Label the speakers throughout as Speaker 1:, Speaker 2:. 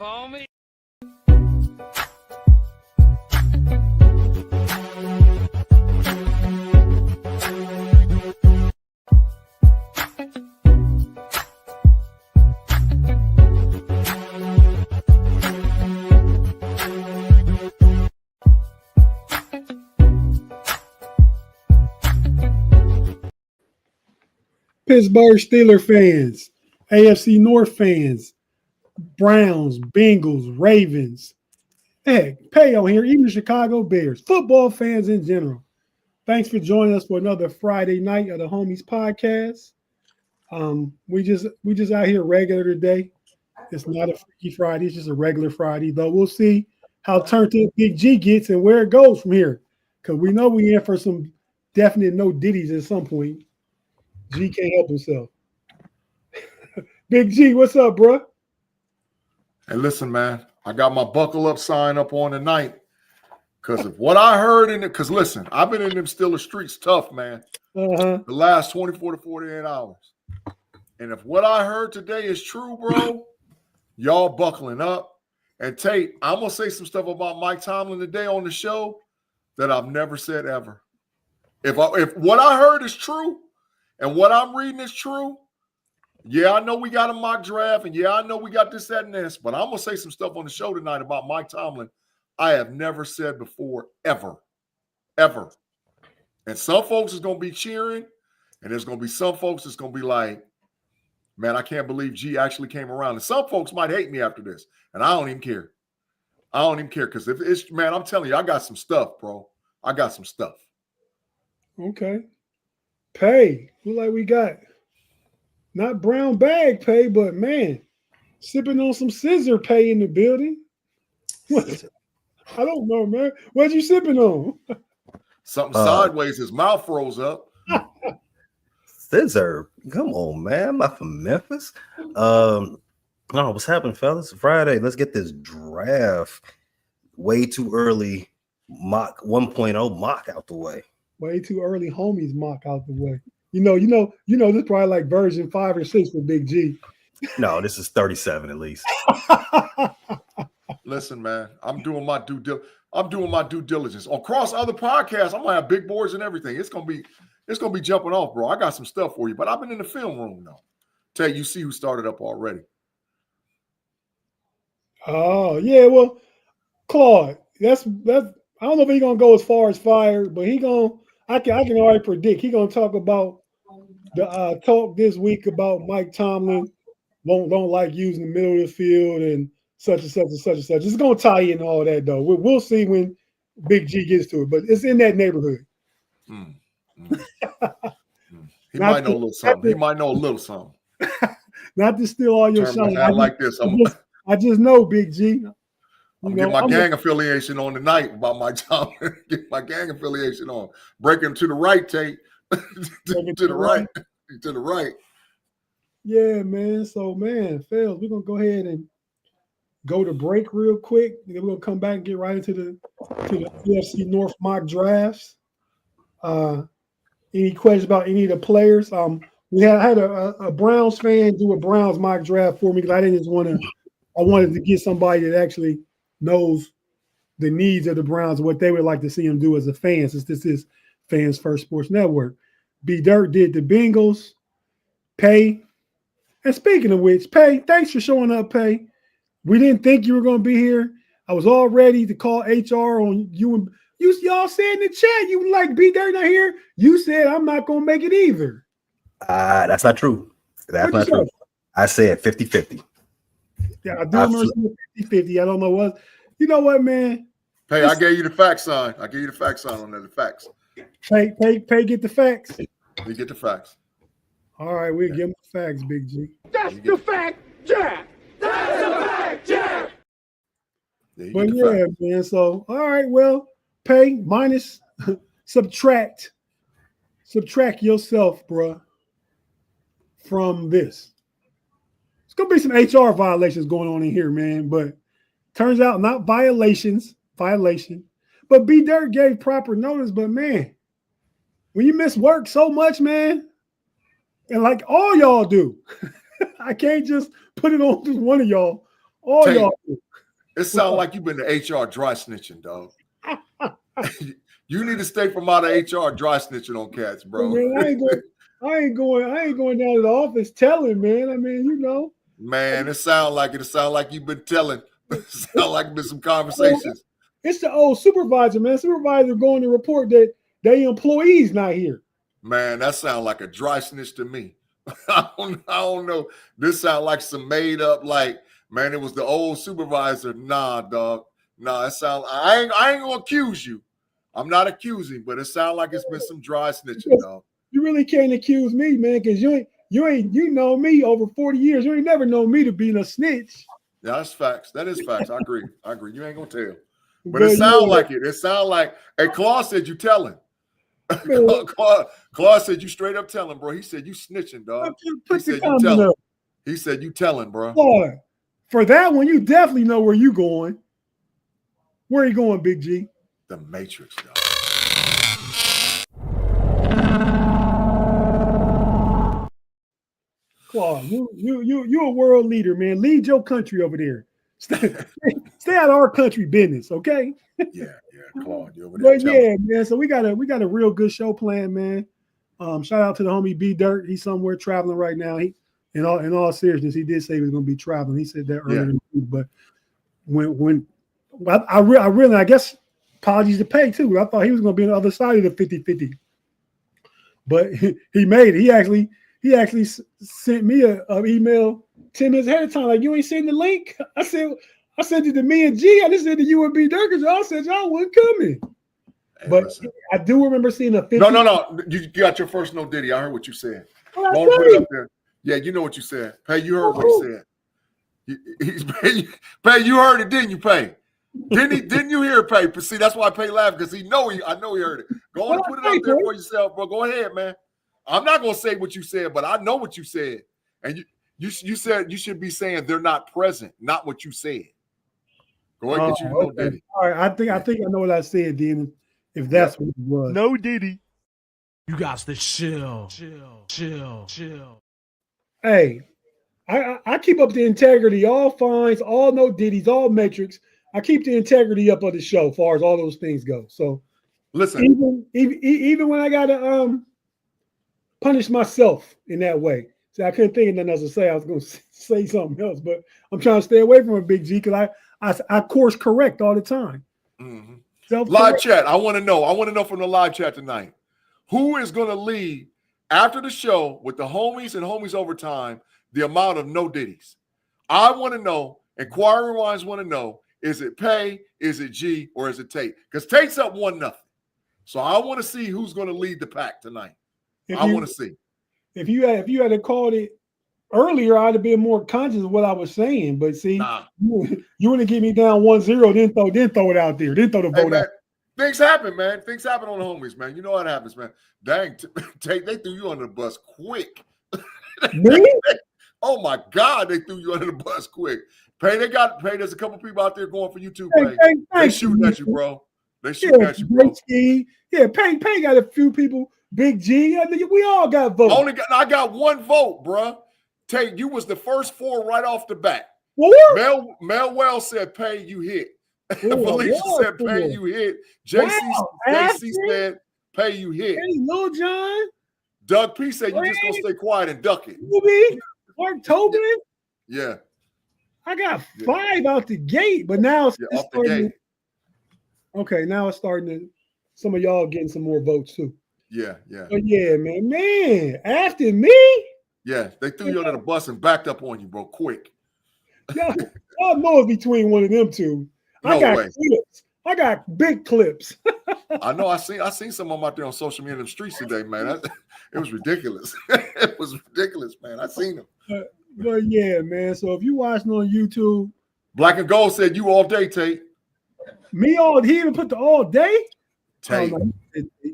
Speaker 1: up, homie?
Speaker 2: Pittsburgh Steelers fans, AFC North fans, Browns, Bengals, Ravens, heck, Pay on here, even the Chicago Bears, football fans in general. Thanks for joining us for another Friday night of the Homies Podcast. We just out here regular today. It's not a Freaky Friday, it's just a regular Friday, though we'll see how turned Tate Big-G gets and where it goes from here. Because we know we in for some definite no Diddy's at some point. G can't help himself. Big G, what's up, bro?
Speaker 3: Hey, listen, man, I got my buckle up sign up on tonight because of what I heard in it. Because listen, I've been in them Steelers streets tough, man. The last 24 to 48 hours. And if what I heard today is true, bro, y'all buckling up. And Tate, I'm going to say some stuff about Mike Tomlin today on the show that I've never said ever. If what I heard is true and what I'm reading is true, yeah, I know we got a mock draft, and yeah, I know we got this, that, and this, but I'm going to say some stuff on the show tonight about Mike Tomlin I have never said before, ever. And some folks is going to be cheering, and there's going to be some folks that's going to be like, man, I can't believe G actually came around. And some folks might hate me after this, and I don't even care. I don't even care because if it's, man, I'm telling you, I got some stuff, bro. I got some stuff.
Speaker 2: Okay. Pay. Look like we got not brown bag Pay, but man, sipping on some scissor Pay in the building. What? I don't know, man. What you sipping on?
Speaker 3: Something sideways. His mouth froze up.
Speaker 4: Scissor. Come on, man. I'm not from Memphis. No, what's happening, fellas? Friday. Let's get this draft way too early mock 1.0 mock out the way.
Speaker 2: Way too early homies mock out the way. You know, this is probably like version 5 or 6 for Big G.
Speaker 4: No, this is 37 at least.
Speaker 3: Listen, man, I'm doing my due diligence. Across other podcasts, I'm gonna have big boards and everything. It's gonna be jumping off, bro. I got some stuff for you, but I've been in the film room now. Tell you see who started up already.
Speaker 2: Oh, yeah, well, Claude, that's I don't know if he's gonna go as far as fired, but I can already predict he's gonna talk about the talk this week about Mike Tomlin don't like using the middle of the field and such and such and such and such. It's gonna tie in all that though. We'll see when Big G gets to it, but it's in that neighborhood.
Speaker 3: He might know a little something. He might know a little something.
Speaker 2: Not to steal all your shine.
Speaker 3: I like this.
Speaker 2: I just know Big G.
Speaker 3: I'm getting my gang affiliation on tonight about my job. Get my gang affiliation on. Break him to the right, Tate. to the right. To the right.
Speaker 2: Yeah, man. So, man, fellas, we're going to go ahead and go to break real quick. Then we're going to come back and get right into the AFC North mock drafts. Any questions about any of the players? We had a Browns fan do a Browns mock draft for me because I wanted to get somebody that actually knows the needs of the Browns, what they would like to see them do as a fan, since this is Fans First Sports Network. B Dirt did the Bengals, Pay. And speaking of which, Pay, thanks for showing up, Pay. We didn't think you were going to be here. I was all ready to call HR on you. And y'all said in the chat, you like B Dirt not here. You said I'm not going to make it either.
Speaker 4: That's not true. That's not true. I said 50-50.
Speaker 2: Yeah, I do remember 50-50. I don't know what. You know what, man?
Speaker 3: Hey, I gave you the fact sign. I gave you the fact sign on there. The facts.
Speaker 2: Pay, get the facts.
Speaker 3: We get the facts.
Speaker 2: All right, we'll give him the facts, Big G.
Speaker 1: That's the fact, Jack. That's the fact, Jack.
Speaker 2: But yeah, man. So, all right, well, Pay minus subtract yourself, bruh, from this. It's gonna be some HR violations going on in here, man. But turns out not violation. But B Dirt gave proper notice. But man, when you miss work so much, man, and like all y'all do, I can't just put it on just one of y'all. All
Speaker 3: Tate,
Speaker 2: y'all.
Speaker 3: it sounds like you've been to HR dry snitching, dog. You need to stay from out of HR dry snitching on cats, bro.
Speaker 2: Man, I ain't going down to the office telling, man. I mean, you know.
Speaker 3: Man, it sounds like you've been telling. It sounds like been some conversations.
Speaker 2: It's the old supervisor, man. Supervisor going to report that they employees not here.
Speaker 3: Man, that sounds like a dry snitch to me. I don't know. This sounds like some made up, like, man, it was the old supervisor. Nah, dog. Nah, it sounds. I ain't gonna accuse you. I'm not accusing, but it sounds like it's been some dry snitching, dog.
Speaker 2: You really can't accuse me, man, because you know me over 40 years. You ain't never known me to be a snitch.
Speaker 3: Yeah, that's facts. That is facts. I agree. You ain't gonna tell. But it sounds like it. It sounds like, hey, Claude said you telling. Claude said you straight up telling, bro. He said you snitching, dog. He said you telling. He said you telling, bro.
Speaker 2: Claude, for that one, you definitely know where you going. Where are you going, Big G?
Speaker 3: The Matrix, dog.
Speaker 2: Claude, you a world leader, man. Lead your country over there. Stay out of our country business, okay?
Speaker 3: Yeah, Claude, you over there.
Speaker 2: But yeah, man. So we got a real good show planned, man. Shout out to the homie B Dirt. He's somewhere traveling right now. He, in all seriousness, he did say he was going to be traveling. He said that earlier. Yeah. But I guess apologies to Pay too. I thought he was going to be on the other side of the 50-50. But he made it. He actually sent me an email 10 minutes ahead of time. Like, you ain't seen the link? I sent it to me and G. I just said to you and B Dirt because y'all said y'all wasn't coming. Hey, but listen. I do remember seeing a 50.
Speaker 3: No. You got your first no Diddy. I heard what you said. Go put it up there. Yeah, you know what you said. Pay, you heard what he said. Pay, you heard it, didn't you, Pay? Didn't you hear it, Pay? But see, that's why Pay laughed, because I know he heard it. Go on and put it up there for yourself, bro. Go ahead, man. I'm not gonna say what you said, but I know what you said. And you said you should be saying they're not present, not what you said. Go ahead, get you no Diddy.
Speaker 2: All right, I think I know what I said, then, if that's what it was.
Speaker 1: No Diddy. You got to chill.
Speaker 2: Hey, I keep up the integrity, all fines, all no Diddy's, all metrics. I keep the integrity up of the show, as far as all those things go. So
Speaker 3: listen,
Speaker 2: even when I gotta punish myself in that way. See, I couldn't think of nothing else to say. I was going to say something else, but I'm trying to stay away from a Big G because I course correct all the time.
Speaker 3: Mm-hmm. Live chat. I want to know from the live chat tonight, who is going to lead after the show with the homies and homies overtime, the amount of no Diddies. I want to know, inquiring minds want to know, is it Pay, is it G, or is it Tate? Because Tate's up 1-0. So I want to see who's going to lead the pack tonight. I want to see.
Speaker 2: If you had called it earlier, I'd have been more conscious of what I was saying. But see, you want to get me down 1-0, then throw it out there. Then throw the vote out.
Speaker 3: Things happen, man. Things happen on the homies, man. You know what happens, man. Dang, Tate, they threw you under the bus quick.
Speaker 2: Me?
Speaker 3: Oh my God, they threw you under the bus quick. Pay, there's a couple people out there going for you too, Pay. They shooting at you, bro. They shooting at you, bro.
Speaker 2: Yeah, Pay got a few people. Big G, we all got votes.
Speaker 3: I got one vote, bro. Tate, you was the first 4 right off the bat. Mel Wells said, Pay, you hit. Felicia said, Pay, you hit. JC said, Pay, you hit.
Speaker 2: Hey, Lil John.
Speaker 3: Doug P said, you just gonna stay quiet and duck it.
Speaker 2: Mark Tobin.
Speaker 3: Yeah.
Speaker 2: I got 5 out the gate, but now it's
Speaker 3: off the gate.
Speaker 2: Okay, now it's starting to. Some of y'all getting some more votes too.
Speaker 3: Yeah.
Speaker 2: But yeah, man, after me.
Speaker 3: Yeah, they threw you under the bus and backed up on you, bro, quick.
Speaker 2: Y'all know it's between one of them two. I got clips. I got big clips.
Speaker 3: I know. I seen some of them out there on social media in the streets today, man. It was ridiculous. It was ridiculous, man. I seen them.
Speaker 2: But yeah, man. So if you watching on YouTube,
Speaker 3: Black and Gold said you all day, Tate.
Speaker 2: Me all. He even put the all day.
Speaker 3: Tate.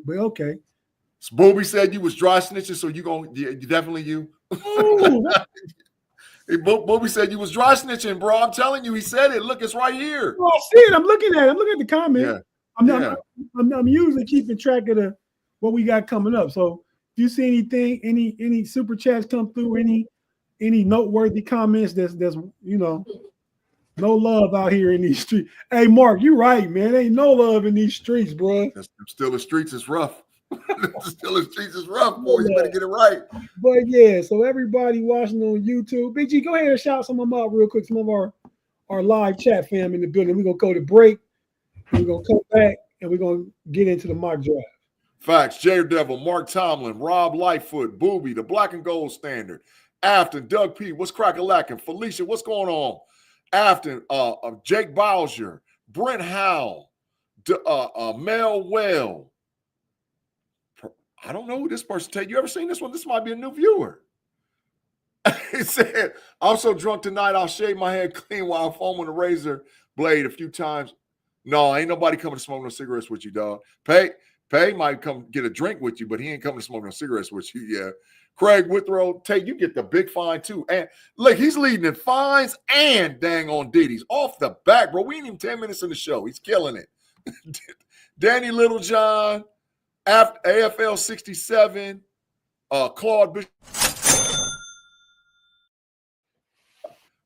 Speaker 2: But okay.
Speaker 3: Booby said you was dry snitching, so you definitely you. Booby said you was dry snitching, bro. I'm telling you, he said it. Look, it's right here.
Speaker 2: Oh, I see it. I'm looking at it. I'm looking at the comment. Yeah. I'm usually keeping track of what we got coming up. So if you see anything, any super chats come through, any noteworthy comments, that's No love out here in these streets. Hey, Mark, you right, man. Ain't no love in these streets, bro.
Speaker 3: Still the streets is rough. Still the streets is rough, boy. You better get it right.
Speaker 2: But yeah, so everybody watching on YouTube, Big G, go ahead and shout some of them out real quick. Some of our live chat fam in the building. We're gonna go to break. We're gonna come back and we're gonna get into the mock draft.
Speaker 3: Facts. J Devil, Mark Tomlin, Rob Lightfoot, Booby, the Black and Gold Standard, Afton, Doug P. What's crack-a-lackin'? Felicia, what's going on? Afton, Jake Bowser, Brent Howell, Mel Well. I don't know who this person take. You ever seen this one? This might be a new viewer. He said, I'm so drunk tonight, I'll shave my head clean while I'm foaming a razor blade a few times. No, ain't nobody coming to smoke no cigarettes with you, dog. Pay might come get a drink with you, but he ain't coming to smoke no cigarettes with you. Yeah. Craig Withrow, Tate, you get the big fine too. And look, he's leading in fines and dang on Diddy's off the back, bro. We ain't even 10 minutes in the show. He's killing it. Danny Littlejohn, AFL 67, Claude Bishop.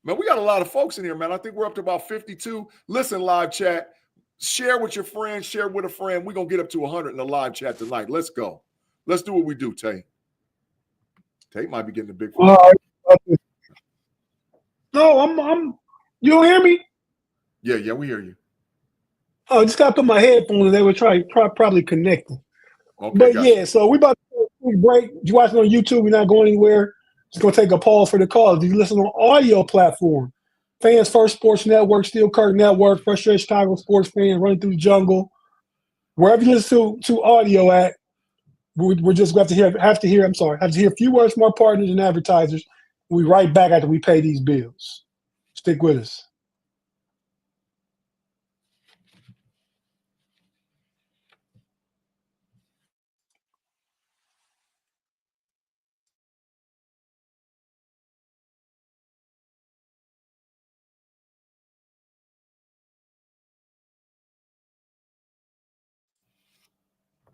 Speaker 3: Man, we got a lot of folks in here, man. I think we're up to about 52. Listen, live chat. Share with your friends. Share with a friend. We're going to get up to 100 in the live chat tonight. Let's go. Let's do what we do, Tate. Tate might be getting a big phone.
Speaker 2: No, I'm. You don't hear me?
Speaker 3: Yeah, we hear you.
Speaker 2: Oh, I just got to put my headphones. They were probably connecting.
Speaker 3: Okay,
Speaker 2: but
Speaker 3: gotcha.
Speaker 2: yeah, so we about to take a quick break. You watching on YouTube? We're not going anywhere. Just gonna take a pause for the calls. If you listen on audio platform, Fans First Sports Network, Steel Curtain Network, Frustrated Chicago Sports Fan, Running Through the Jungle, wherever you listen to audio at, we're just going to have to hear a few words from our partners and advertisers. We'll be right back after we pay these bills. Stick with us.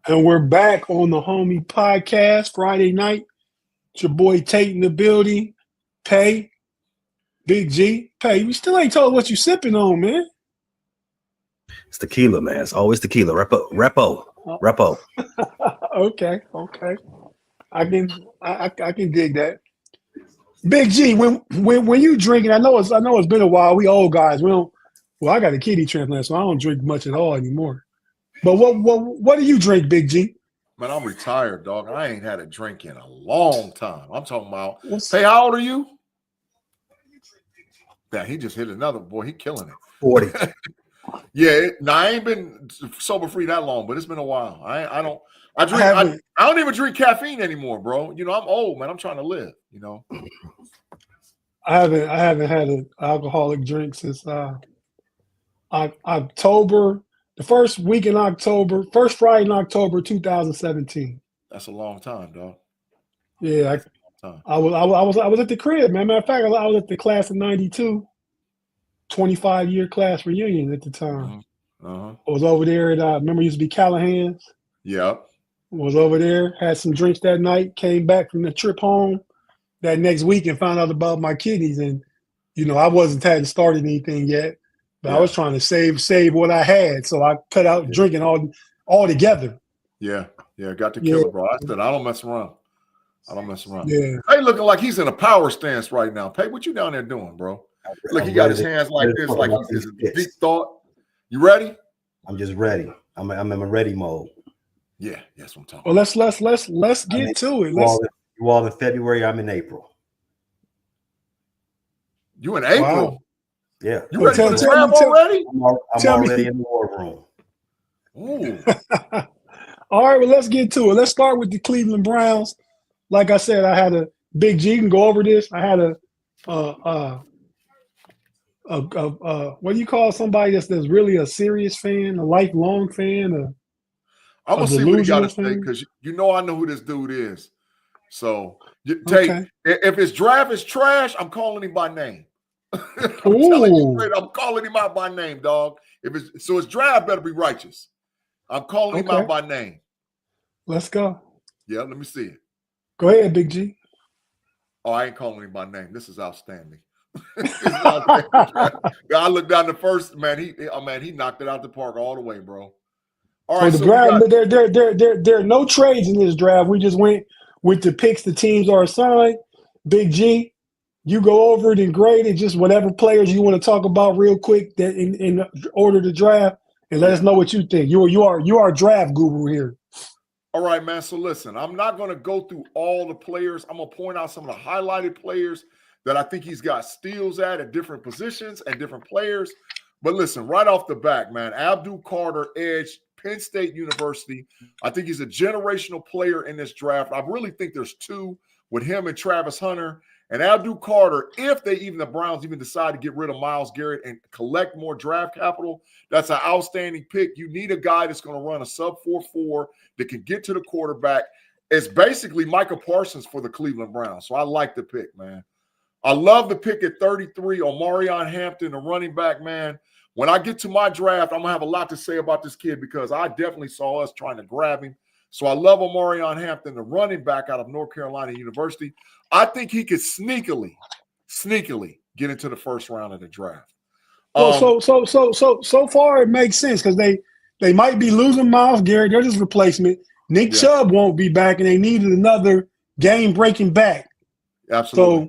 Speaker 2: And we're back on the Homie Podcast Friday night. It's your boy Tate in the building. Pay, Big-G. Pay, we still ain't told what you sipping on, man.
Speaker 4: It's tequila, man. It's always tequila. Repo.
Speaker 2: Okay. I can dig that. Big-G, when you drinking, I know it's been a while. We old guys. I got a kidney transplant, so I don't drink much at all anymore. But what do you drink, Big-G?
Speaker 3: Man, I'm retired, dog. I ain't had a drink in a long time. I'm talking about. Hey, how old are you? Yeah, he just hit another boy. He killing it.
Speaker 4: 40.
Speaker 3: Yeah, I ain't been sober free that long, but it's been a while. I don't even drink caffeine anymore, bro. You know, I'm old, man. I'm trying to live, you know.
Speaker 2: I haven't had an alcoholic drink since October. The first week in October, first Friday in October 2017.
Speaker 3: That's a long time, dog.
Speaker 2: Yeah, I was at the crib, man. Matter of fact, I was at the class of '92, 25-year class reunion at the time. I was over there at remember it used to be Callahan's.
Speaker 3: Yep.
Speaker 2: Was over there, had some drinks that night, came back from the trip home that next week and found out about my kidneys. And you know, I hadn't started anything yet. But I was trying to save what I had, so I cut out drinking all together.
Speaker 3: Yeah, got to kill it, bro. I said I don't mess around.
Speaker 2: Yeah.
Speaker 3: Hey, looking like he's in a power stance right now. Pay, what you down there doing, bro? Look, he got his hands like this, like he's in deep thought. You ready?
Speaker 4: I'm just ready. I'm in my ready mode.
Speaker 3: Yeah, that's what I'm talking.
Speaker 2: Well, let's get to it.
Speaker 4: You all in February. I'm in April.
Speaker 3: You in April?
Speaker 2: Wow.
Speaker 4: Yeah.
Speaker 3: You ready for the draft already?
Speaker 4: I'm already in the war room.
Speaker 3: Ooh.
Speaker 2: All right, well, let's get to it. Let's start with the Cleveland Browns. Like I said, I had a Big-G. You can go over this. I had what do you call somebody that's really a serious fan, a lifelong fan?
Speaker 3: I'm gonna see what he got to say because you know I know who this dude is. So, Tate, if his draft is trash, I'm calling him by name. I'm telling you straight, I'm calling him out by name, dog. His draft better be righteous. I'm calling him out by name.
Speaker 2: Let's go.
Speaker 3: Yeah, let me see it.
Speaker 2: Go ahead, Big-G.
Speaker 3: Oh, I ain't calling him by name. This is outstanding. I looked down the first, man. He knocked it out the park all the way, bro. All right,
Speaker 2: so the draft, there are no trades in this draft. We just went with the picks the teams are assigned. Big G, you go over it and grade it, just whatever players you want to talk about real quick that in order to draft, and let us know what you think. You are a draft guru here.
Speaker 3: All right, man. So listen, I'm not going to go through all the players. I'm going to point out some of the highlighted players that I think he's got steals at different positions and different players. But listen, right off the back, man, Abdul Carter, edge, Penn State University. I think he's a generational player in this draft. I really think there's two with him and Travis Hunter. And Abdul Carter, if the Browns even decide to get rid of Myles Garrett and collect more draft capital, that's an outstanding pick. You need a guy that's going to run a sub 4.4 that can get to the quarterback. It's basically Micah Parsons for the Cleveland Browns. So I like the pick, man. I love the pick at 33 on Omarion Hampton, the running back, man. When I get to my draft, I'm going to have a lot to say about this kid because I definitely saw us trying to grab him. So I love Omarion Hampton, the running back out of North Carolina University. I think he could sneakily get into the first round of the draft.
Speaker 2: So far it makes sense because they might be losing Myles Garrett. They're just replacement. Nick Chubb won't be back, and they needed another game-breaking back.
Speaker 3: Absolutely.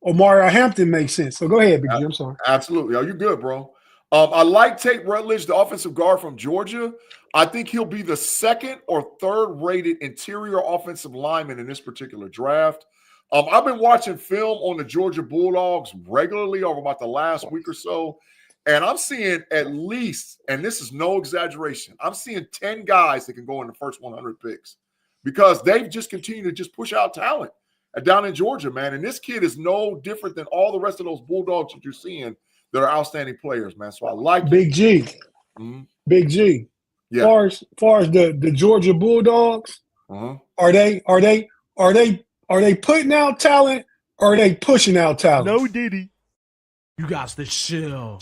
Speaker 2: So Omarion Hampton makes sense. So go ahead, Big G. I'm sorry.
Speaker 3: Absolutely. Oh, you're good, bro. I like Tate Rutledge, the offensive guard from Georgia. I think he'll be the second or third rated interior offensive lineman in this particular draft. I've been watching film on the Georgia Bulldogs regularly over about the last week or so, and I'm seeing at least, and this is no exaggeration, I'm seeing 10 guys that can go in the first 100 picks because they've just continued to just push out talent down in Georgia, man. And this kid is no different than all the rest of those Bulldogs that you're seeing that are outstanding players, man. So I like
Speaker 2: Big G.
Speaker 3: Mm-hmm.
Speaker 2: Big G.
Speaker 3: Yeah.
Speaker 2: Far as the Georgia Bulldogs, are they putting out talent or are they pushing out talent?
Speaker 1: No Diddy. You got to chill.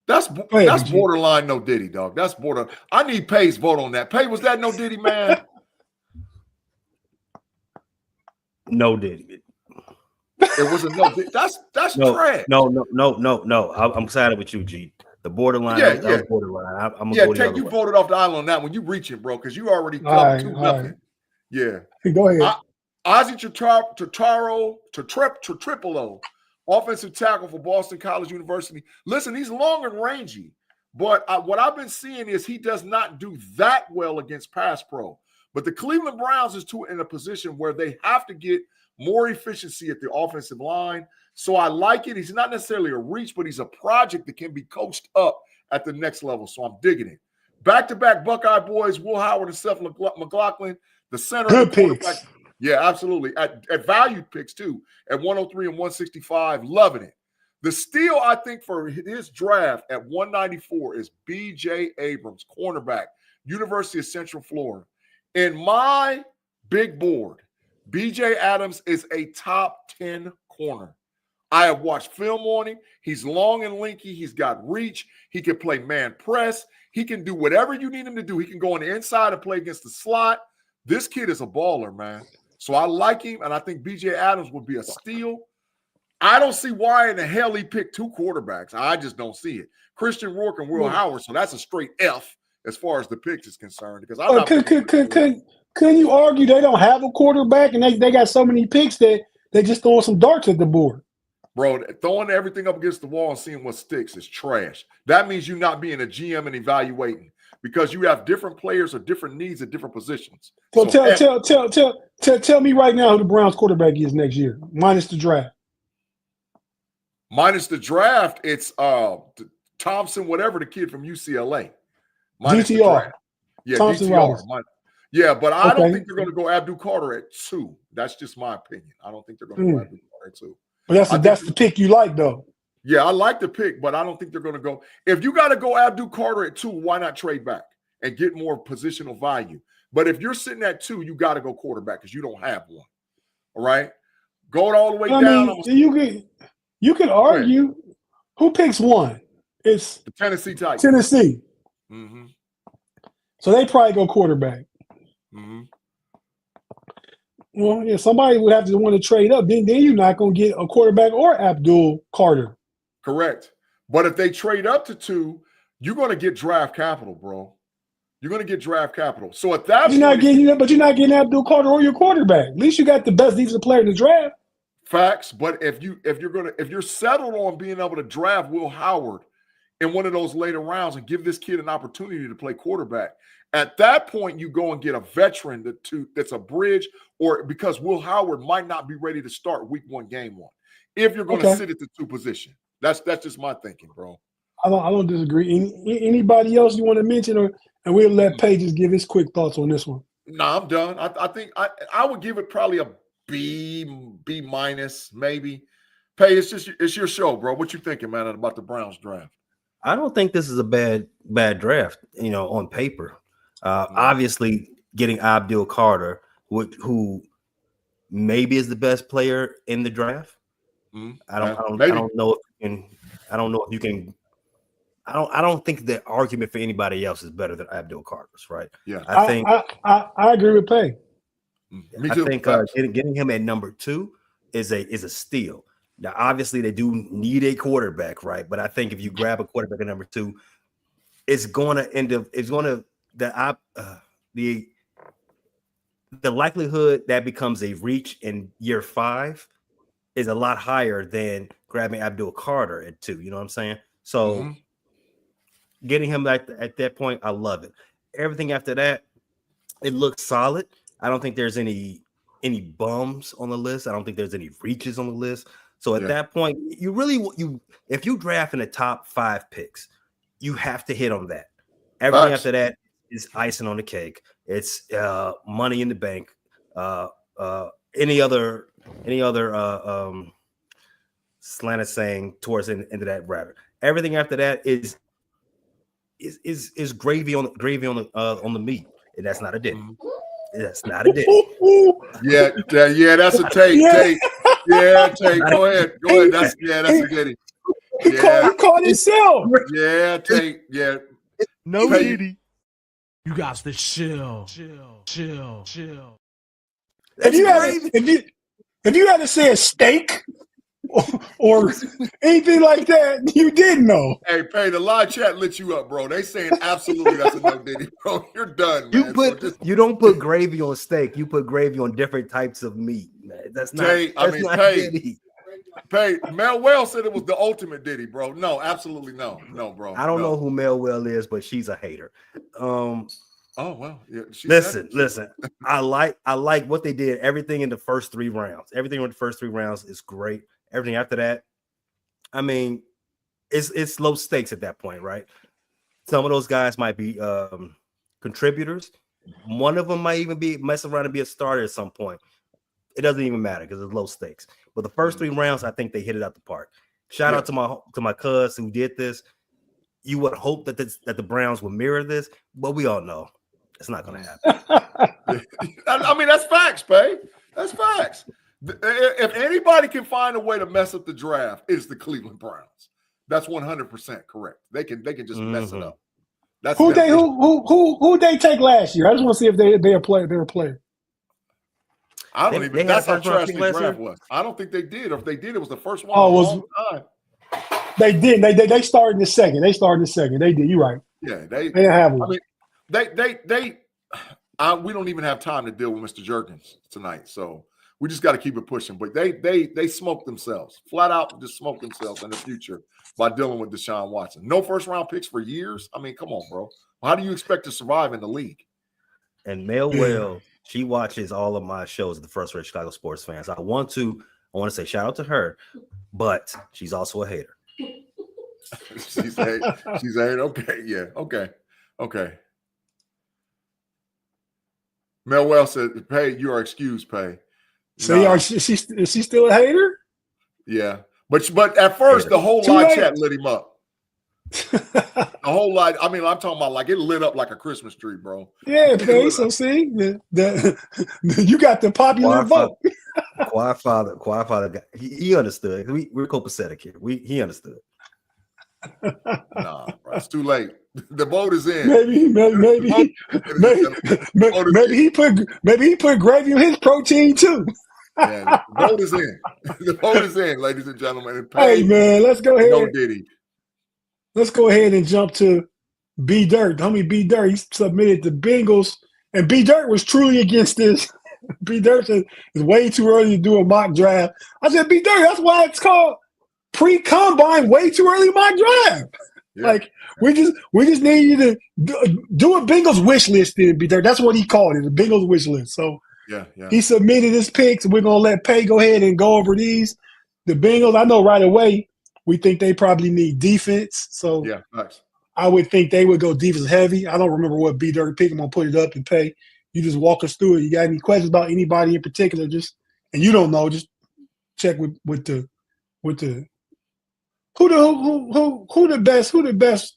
Speaker 3: That's borderline no Diddy, dog. That's border. I need Pay's vote on that. Pay, was that no Diddy, man?
Speaker 4: No Diddy.
Speaker 3: It was a no. That's trash.
Speaker 4: No. I'm excited with you, G. The borderline.
Speaker 3: Yeah.
Speaker 4: That was borderline. I'm
Speaker 3: yeah,
Speaker 4: go
Speaker 3: Tate, you voted off the island on that one. You reaching, bro, because you already covered 2-0.
Speaker 2: Right.
Speaker 3: Yeah.
Speaker 2: Go ahead.
Speaker 3: Ozzie Tripolo, offensive tackle for Boston College University. Listen, he's long and rangy, but what I've been seeing is he does not do that well against pass pro. But the Cleveland Browns is in a position where they have to get more efficiency at the offensive line. So I like it. He's not necessarily a reach, but he's a project that can be coached up at the next level. So I'm digging it. Back-to-back Buckeye boys, Will Howard and Seth McLaughlin, the center.
Speaker 2: Good picks.
Speaker 3: Yeah, absolutely. At valued picks, too, at 103 and 165. Loving it. The steal, I think, for his draft at 194 is B.J. Abrams, cornerback, University of Central Florida. In my big board, B.J. Adams is a top 10 corner. I have watched film on him. He's long and lanky. He's got reach. He can play man press. He can do whatever you need him to do. He can go on the inside and play against the slot. This kid is a baller, man. So I like him, and I think B.J. Adams would be a steal. I don't see why in the hell he picked two quarterbacks. I just don't see it. Christian Rourke and Will Howard, so that's a straight F as far as the picks is concerned. Because I'm not
Speaker 2: can you argue they don't have a quarterback and they got so many picks that they just throwing some darts at the board?
Speaker 3: Bro, throwing everything up against the wall and seeing what sticks is trash. That means you not being a GM and evaluating because you have different players or different needs at different positions.
Speaker 2: So tell me right now who the Browns quarterback is next year, minus the draft.
Speaker 3: Minus the draft, it's Thompson, whatever, the kid from UCLA. Minus
Speaker 2: DTR.
Speaker 3: The draft. Yeah,
Speaker 2: Thompson
Speaker 3: DTR. Yeah, but I don't think they're going to go Abdul Carter at 2. That's just my opinion. I don't think they're going to go Abdul Carter at 2.
Speaker 2: But that's the pick you like, though.
Speaker 3: Yeah, I like the pick, but I don't think they're going to go. If you got to go Abdul Carter at 2, why not trade back and get more positional value? But if you're sitting at 2, you got to go quarterback because you don't have one. All right? Going all the way down.
Speaker 2: You can argue who picks 1. It's
Speaker 3: the Tennessee Titans.
Speaker 2: Tennessee.
Speaker 3: Mm-hmm.
Speaker 2: So they probably go quarterback.
Speaker 3: Mm-hmm.
Speaker 2: Well, yeah, somebody would have to want to trade up. Then you're not going to get a quarterback or Abdul Carter.
Speaker 3: Correct. But if they trade up to 2, you're going to get draft capital, bro. You're going to get draft capital. So at that
Speaker 2: you're not getting Abdul Carter or your quarterback. At least you got the best defensive player in the draft.
Speaker 3: Facts. But if you're settled on being able to draft Will Howard in one of those later rounds and give this kid an opportunity to play quarterback, at that point you go and get a veteran that's a bridge, or because Will Howard might not be ready to start week 1, game 1. If you're going to sit at the 2 position, that's just my thinking, bro.
Speaker 2: I don't disagree. Anybody else you want to mention, and we'll let Pay just give his quick thoughts on this one.
Speaker 3: No, I'm done. I think I would give it probably a B minus, maybe. Pay, it's your show, bro. What you thinking, man, about the Browns draft?
Speaker 4: I don't think this is a bad draft, on paper. Obviously, getting Abdul Carter, who maybe is the best player in the draft. I don't know if you can. I don't think the argument for anybody else is better than Abdul Carter's, right?
Speaker 3: Yeah,
Speaker 2: I agree with Pay.
Speaker 3: Me too.
Speaker 4: I think getting him at number 2 is a steal. Now, obviously, they do need a quarterback, right? But I think if you grab a quarterback at number 2, it's going to end up. It's going to the likelihood that becomes a reach in year 5 is a lot higher than grabbing Abdul Carter at 2. You know what I'm saying? So getting him at that point, I love it. Everything after that, it looks solid. I don't think there's any bums on the list. I don't think there's any reaches on the list. So at that point, if you draft in the top 5 picks, you have to hit on that. Everything after that is icing on the cake. It's money in the bank. Any other slanted saying towards the end of that rabbit. Everything after that is gravy on the meat, and that's not a Diddy. That's not a Diddy.
Speaker 3: Yeah, that's a Tate. Tate. Yeah, Tate. Go ahead. That's a Diddy.
Speaker 2: He called himself.
Speaker 3: Yeah, Tate. Yeah.
Speaker 5: No Diddy. You got to chill.
Speaker 2: If you had to say a steak or anything like that, you didn't know.
Speaker 3: Hey, Pay, the live chat lit you up, bro. They saying absolutely that's a no Diddy, bro. You're done, man.
Speaker 4: You don't put gravy on steak. You put gravy on different types of meat, man. That's not.
Speaker 3: Diddy. Pay, Mel Well said it was the ultimate Diddy, bro. No, absolutely no, bro.
Speaker 4: I don't know who Mel Well is, but she's a hater.
Speaker 3: Oh well, yeah.
Speaker 4: Listen. I like what they did. Everything in the first 3 rounds. Everything in the first 3 rounds is great. Everything after that, I mean, it's low stakes at that point, right? Some of those guys might be contributors. One of them might even be messing around and be a starter at some point. It doesn't even matter because it's low stakes. But the first 3 rounds, I think they hit it out the park. Shout out to my cuz who did this. You would hope that the Browns would mirror this, but we all know it's not going to happen.
Speaker 3: I mean, that's facts, Pay. That's facts. If anybody can find a way to mess up the draft, it's the Cleveland Browns. That's 100% correct. They can just mess it up. That's
Speaker 2: who they take last year? I just want to see if they're a player.
Speaker 3: I don't even. That's how trash the draft was. I don't think they did. Or if they did, it was the first one. Oh,
Speaker 2: they did. They started in the second. They did. You're right.
Speaker 3: Yeah, they
Speaker 2: didn't have one.
Speaker 3: I mean, we don't even have time to deal with Mr. Jerkins tonight, so we just got to keep it pushing. But they smoked themselves, flat out, just smoked themselves in the future by dealing with Deshaun Watson. No first round picks for years. I mean, come on, bro. How do you expect to survive in the league?
Speaker 4: And Mel Well, she watches all of my shows at the First Rate Chicago Sports Fans. I want to say shout out to her, but she's also a hater.
Speaker 3: She's a hater. Okay, yeah, okay. Mel Well said, "Pay, you are excused, Pay."
Speaker 2: So is she still a hater?
Speaker 3: Yeah, but at first the whole live chat lit him up. The whole lot. I mean, I'm talking about like it lit up like a Christmas tree, bro.
Speaker 2: Yeah, Pay. So see, you got the popular vote.
Speaker 4: Quiet father. He understood. We're copacetic here. He understood.
Speaker 3: Nah, bro, it's too late. The vote is in.
Speaker 2: Maybe he put gravy in his protein too.
Speaker 3: Yeah, the vote is in. The vote is in, ladies and gentlemen. And
Speaker 2: Hey man, let's go ahead.
Speaker 3: No Diddy.
Speaker 2: Let's go ahead and jump to B Dirt. Homie B Dirt, he submitted the Bengals, and B Dirt was truly against this. B Dirt said it's way too early to do a mock draft. I said, B Dirt, that's why it's called pre-combine, way too early mock draft. Yeah. Like we just need you to do a Bengals wish list then, B Dirt. That's what he called it, a Bengals wish list. So yeah. He submitted his picks. We're gonna let Pay go ahead and go over these. The Bengals, I know right away, we think they probably need defense. So yeah, nice. I would think they would go defense heavy. I don't remember what B Dirt pick. I'm gonna put it up and Pay. You just walk us through it. You got any questions about anybody in particular? And you don't know, just check with the who the best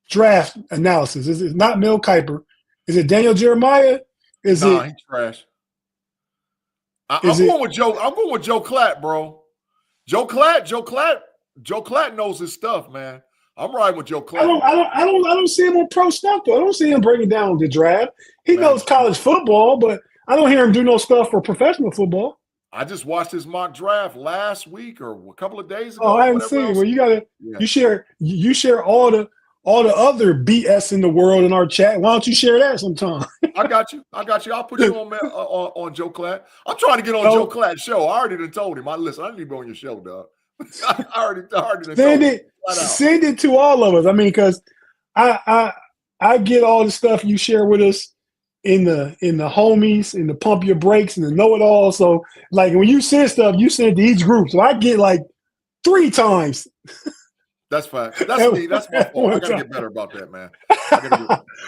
Speaker 2: draft analysis? Is it not Mel Kiper? Is it Daniel Jeremiah? He's
Speaker 3: trash. I'm going with Joe Klatt, bro. Joe Klatt knows his stuff, man. I'm riding with Joe Klatt.
Speaker 2: I don't see him on pro stuff though. I don't see him breaking down the draft. He knows college football, but I don't hear him do no stuff for professional football.
Speaker 3: I just watched his mock draft last week or a couple of days ago.
Speaker 2: Oh, I haven't seen it. Well, you gotta you share all the other BS in the world in our chat. Why don't you share that sometime?
Speaker 3: I got you. I'll put you on Joe Klatt. I'm trying to get on Joe Klatt's show. I already told him. I need to be on your show, dog. I already
Speaker 2: send it to all of us. I mean, because I get all the stuff you share with us in the homies, in the pump your brakes, and the know it all. So like when you send stuff, you send it to each group. So I get like 3 times.
Speaker 3: That's fine. That's me. That's my fault. I gotta get better about that, man.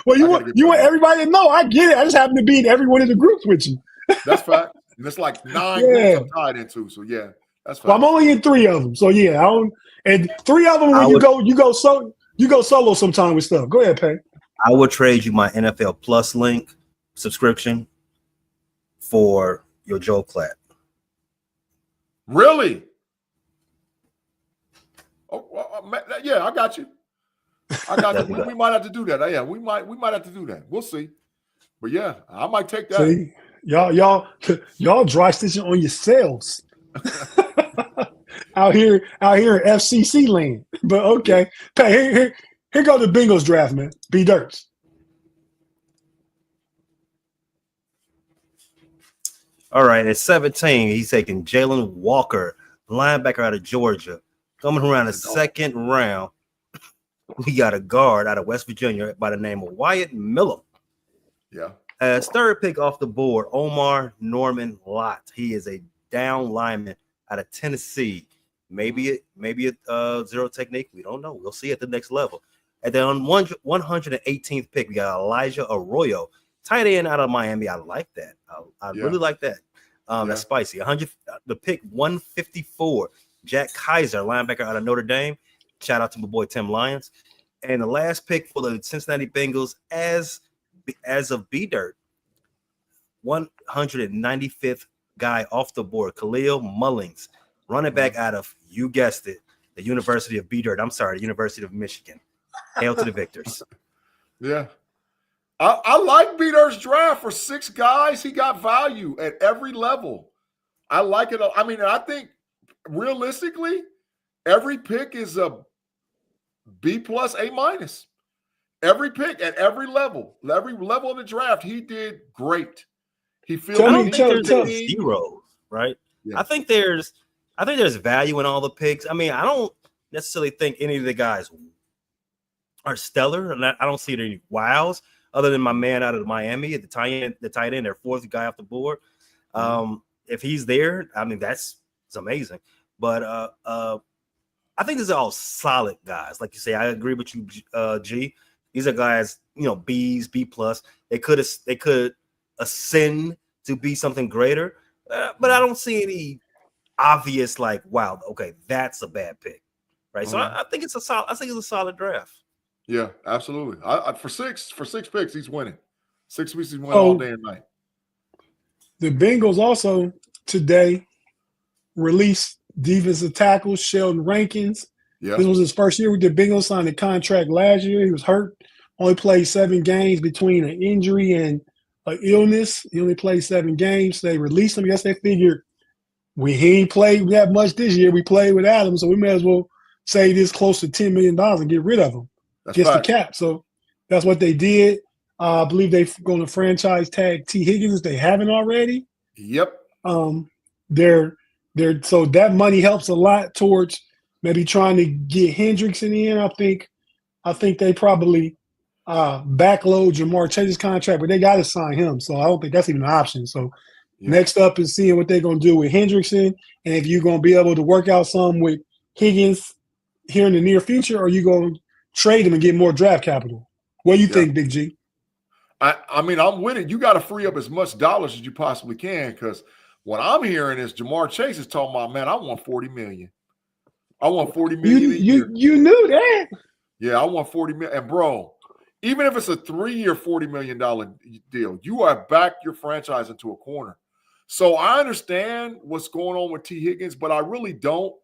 Speaker 2: Well, you want everybody to know. I get it. I just happen to be in every one of the groups with you.
Speaker 3: That's fact. And it's like 9 groups I'm tied into. So yeah, that's fine.
Speaker 2: Well, I'm only in 3 of them. So yeah, and 3 of them when you go solo sometime with stuff. Go ahead, Pay.
Speaker 4: I would trade you my NFL Plus link subscription for your Joe Klatt.
Speaker 3: Really? Yeah, I got you. We might have to do that. Yeah, we might have to do that. We'll see. But yeah, I might take that.
Speaker 2: See, y'all dry stitching on yourselves out here in FCC land. But okay, Pay, here go the Bengals draft, man. B Dirts.
Speaker 4: All right, at 17, he's taking Jalen Walker, linebacker out of Georgia. Coming around the second round, we got a guard out of West Virginia by the name of Wyatt Miller.
Speaker 3: Yeah.
Speaker 4: As third pick off the board, Omar Norman Lott. He is a down lineman out of Tennessee. Maybe a zero technique. We don't know. We'll see at the next level. And then on 118th pick, we got Elijah Arroyo, tight end out of Miami. I like that. I really like that. That's spicy. The pick 154. Jack Kaiser, linebacker out of Notre Dame. Shout out to my boy Tim Lyons. And the last pick for the Cincinnati Bengals as of B Dirt, 195th guy off the board, Khalil Mullings, running back out of, you guessed it, the University of B Dirt. I'm sorry, the University of Michigan. Hail to the victors.
Speaker 3: Yeah. I like B Dirt's draft for 6 guys. He got value at every level. I like it. I mean, I think realistically, every pick is a B plus, A minus. Every pick at every level of the draft, he did great. He feels.
Speaker 4: I don't think there's zeros, right? Yeah. I think there's value in all the picks. I mean, I don't necessarily think any of the guys are stellar, and I don't see any wows other than my man out of Miami at the tight end, their 4th guy off the board. If he's there, I mean it's amazing. But I think these are all solid guys. Like you say, I agree with you, G. These are guys, B's, B plus. They could ascend to be something greater, but I don't see any obvious like, wow, okay, that's a bad pick, right? So I think it's a solid draft.
Speaker 3: Yeah, absolutely. For six picks, he's winning. 6 weeks, he's winning all day and night.
Speaker 2: The Bengals also today released defensive tackle Sheldon Rankins
Speaker 3: Yeah.
Speaker 2: This was his first year with the Bengals. Signed a contract last year. He was hurt. Only played 7 games between an injury and an illness. He only played 7 games. They released him. I guess they figured he ain't played that much this year. We played with Adams, so we may as well say this close to $10 million and get rid of him.
Speaker 3: That's
Speaker 2: Gets
Speaker 3: right.
Speaker 2: the cap. So that's what they did. I believe they're going to franchise tag T. Higgins if they haven't already.
Speaker 3: Yep.
Speaker 2: They're so that money helps a lot towards maybe trying to get Hendrickson in. I think they probably backload Jamar Chase's contract, but they got to sign him. So I don't think that's even an option. So next up is seeing what they're going to do with Hendrickson, and if you're going to be able to work out some with Higgins here in the near future, or you going to trade him and get more draft capital. What do you think, Big G?
Speaker 3: I mean, I'm with it. You got to free up as much dollars as you possibly can, because what I'm hearing is Jamar Chase is talking about, man, I want $40 million. I want $40 million a year.
Speaker 2: You knew that.
Speaker 3: Yeah, I want $40 million. And bro, even if it's a 3-year $40 million deal, you are back your franchise into a corner. So I understand what's going on with T. Higgins, but I really don't.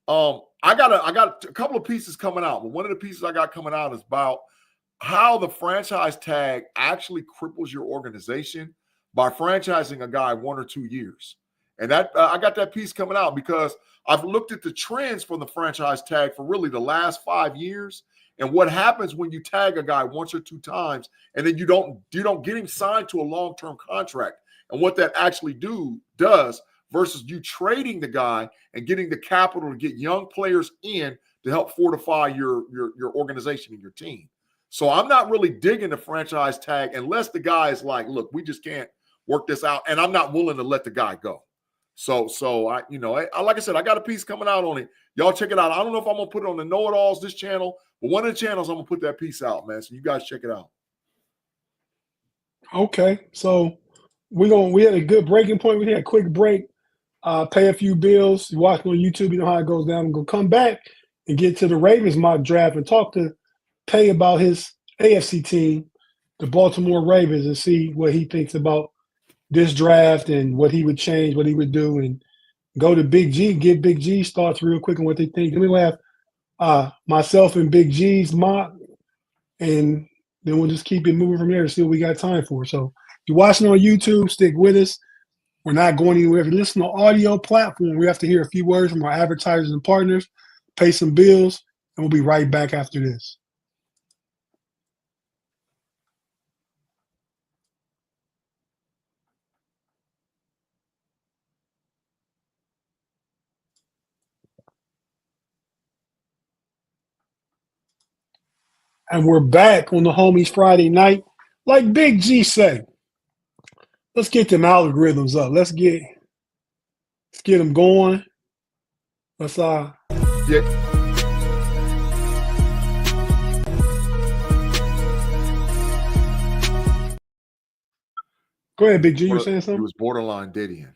Speaker 3: I got a couple of pieces coming out, but one of the pieces I got coming out is about how the franchise tag actually cripples your organization by franchising a guy 1 or 2 years. And that I got that piece coming out because I've looked at the trends from the franchise tag for really the last 5 years. And what happens when you tag a guy once or 2 times and then you don't get him signed to a long-term contract, and what that actually does versus you trading the guy and getting the capital to get young players in to help fortify your organization and your team. So I'm not really digging the franchise tag unless the guy is like, look, we just can't work this out, and I'm not willing to let the guy go. So I like I said, I got a piece coming out on it. Y'all check it out. I don't know if I'm gonna put it on the Know-It-Alls, this channel, but one of the channels I'm gonna put that piece out, man. So you guys check it out.
Speaker 2: Okay, so we had a good breaking point. We had a quick break. Pay a few bills. You watch on YouTube, you know how it goes down. I'm gonna come back and get to the Ravens mock draft and talk to Pay about his AFC team, the Baltimore Ravens, and see what he thinks about this draft and what he would change, what he would do, and go to Big G, get Big G's thoughts real quick on what they think. Then we'll have myself and Big G's mock, and then we'll just keep it moving from there to see what we got time for. So if you're watching on YouTube, stick with us. We're not going anywhere. If you listen to audio platform, we have to hear a few words from our advertisers and partners, pay some bills, and we'll be right back after this. And we're back on the Homies Friday night. Like Big G said, let's get them algorithms up. Let's get them going. Let's
Speaker 3: Yeah.
Speaker 2: Go ahead, Big G. You were saying something?
Speaker 3: He was borderline Diddying,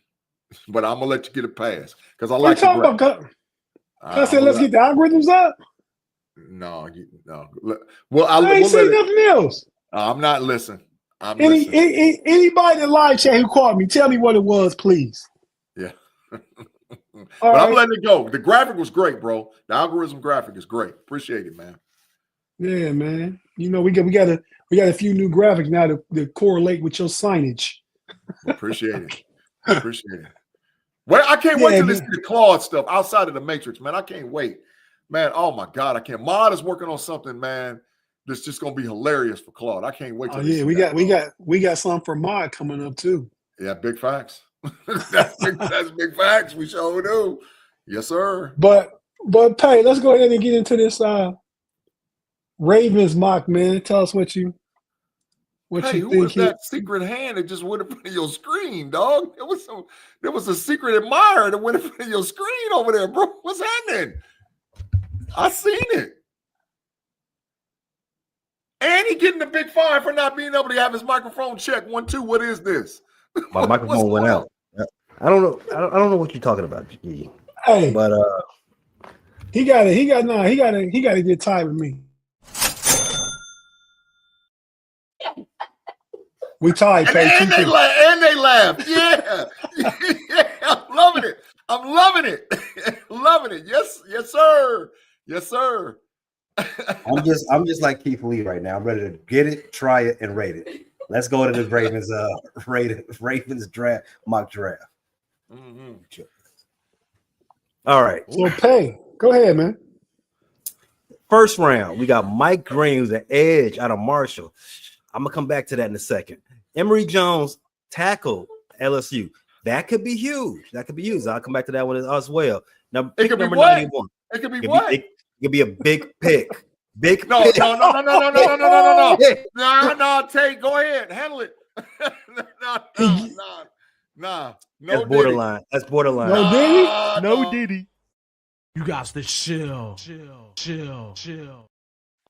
Speaker 3: but I'm gonna let you get a pass because I
Speaker 2: What
Speaker 3: like
Speaker 2: you talking about? I said, let's get the algorithms up.
Speaker 3: No. Well,
Speaker 2: I ain't saying nothing else.
Speaker 3: I'm not listening. Listening.
Speaker 2: Anybody in the live chat who called me, tell me what it was, please.
Speaker 3: Yeah. But
Speaker 2: right.
Speaker 3: I'm letting it go. The graphic was great, bro. The algorithm graphic is great. Appreciate it, man.
Speaker 2: Yeah, man. You know, we got a few new graphics now to correlate with your signage.
Speaker 3: Appreciate it. Appreciate it. Well, I can't wait to listen to the Claude stuff outside of the Matrix, man. I can't wait. Man, oh my God, I can't. Mod is working on something, man, that's just gonna be hilarious for Claude. I can't wait to
Speaker 2: we got something for Mod coming up too.
Speaker 3: Yeah, big facts. that's big facts. We sure do. Yes, sir.
Speaker 2: But Pay, let's go ahead and get into this Ravens mock, man. Tell us what you
Speaker 3: Hey,
Speaker 2: you
Speaker 3: who
Speaker 2: think.
Speaker 3: was that secret hand that just went in front of your screen, dog? There was a secret admirer that went in front of your screen over there, bro. What's happening? I seen it. And he getting a big fine for not being able to have his microphone checked. 1, 2. What is this?
Speaker 4: My microphone went out. I don't know. I don't know what you're talking about, G.
Speaker 2: Hey,
Speaker 4: but
Speaker 2: he got to get tied with me. We tied, Pay.
Speaker 3: And they laugh. Yeah. Yeah. I'm loving it. Loving it. Yes, sir. Yes, sir.
Speaker 4: I'm just like Keith Lee right now. I'm ready to get it, try it, and rate it. Let's go to the Ravens draft mock draft.
Speaker 3: Mm-hmm.
Speaker 4: All right.
Speaker 2: So Pay. Go ahead, man.
Speaker 4: First round, we got Mike Green, who's an edge out of Marshall. I'm gonna come back to that in a second. Emory Jones, tackle LSU. That could be huge. I'll come back to that one as well. Now,
Speaker 3: It
Speaker 4: pick
Speaker 3: could be
Speaker 4: number
Speaker 3: what?
Speaker 4: 91.
Speaker 3: It could be what?
Speaker 4: It could be a big pick. Pick.
Speaker 3: No, Tate, go ahead, handle it. Nah.
Speaker 4: That's borderline. That's borderline.
Speaker 2: No Diddy?
Speaker 5: No Diddy. You got to chill.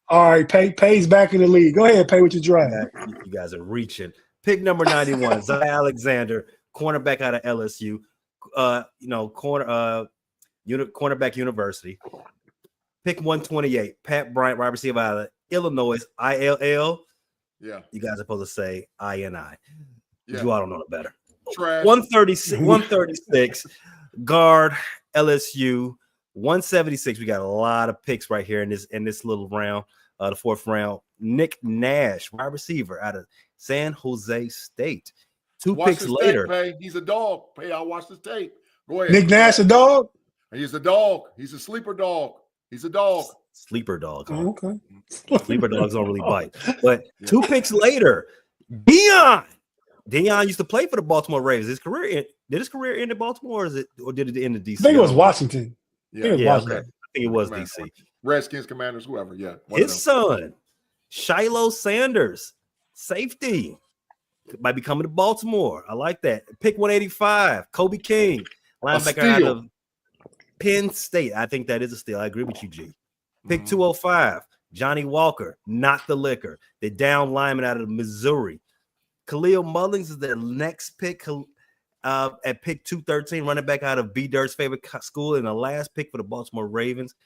Speaker 2: All right, Pay's back in the league. Go ahead, Pay with your draft.
Speaker 4: You guys are reaching. Pick number 91, Zay Alexander, cornerback out of LSU. Cornerback University. Pick 128, Pat Bryant, wide receiver out of Illinois, ILL.
Speaker 3: Yeah.
Speaker 4: You guys are supposed to say INI.
Speaker 3: Yeah.
Speaker 4: You all don't know no better.
Speaker 3: Trash.
Speaker 4: 136, guard, LSU. 176. We got a lot of picks right here in this little round, the fourth round. Nick Nash, wide receiver out of San Jose State.
Speaker 3: Watch
Speaker 4: picks later.
Speaker 3: Tape, he's a dog. Pay, I watched his tape. Go ahead.
Speaker 2: Nick Nash, a dog?
Speaker 3: He's a dog. He's a sleeper dog. He's a dog.
Speaker 4: Sleeper dog. Huh?
Speaker 2: Oh, okay.
Speaker 4: Sleeper dogs don't really bite. But 2 picks later, Deion used to play for the Baltimore Ravens. Did his career end in Baltimore, or did it end in DC?
Speaker 2: I think it was Washington.
Speaker 3: Yeah,
Speaker 4: Okay. I think it was
Speaker 3: Commanders.
Speaker 4: DC.
Speaker 3: Redskins, Commanders, whoever. Yeah.
Speaker 4: His son, Shiloh Sanders, safety, might be coming to Baltimore. I like that. Pick 185, Kobe King, linebacker out of Penn State. I think that is a steal. I agree with you, G. Pick 205, Johnny Walker, not the liquor. The down lineman out of Missouri. Khalil Mullings is their next pick at pick 213, running back out of B. Dirt's favorite school. And the last pick for the Baltimore Ravens,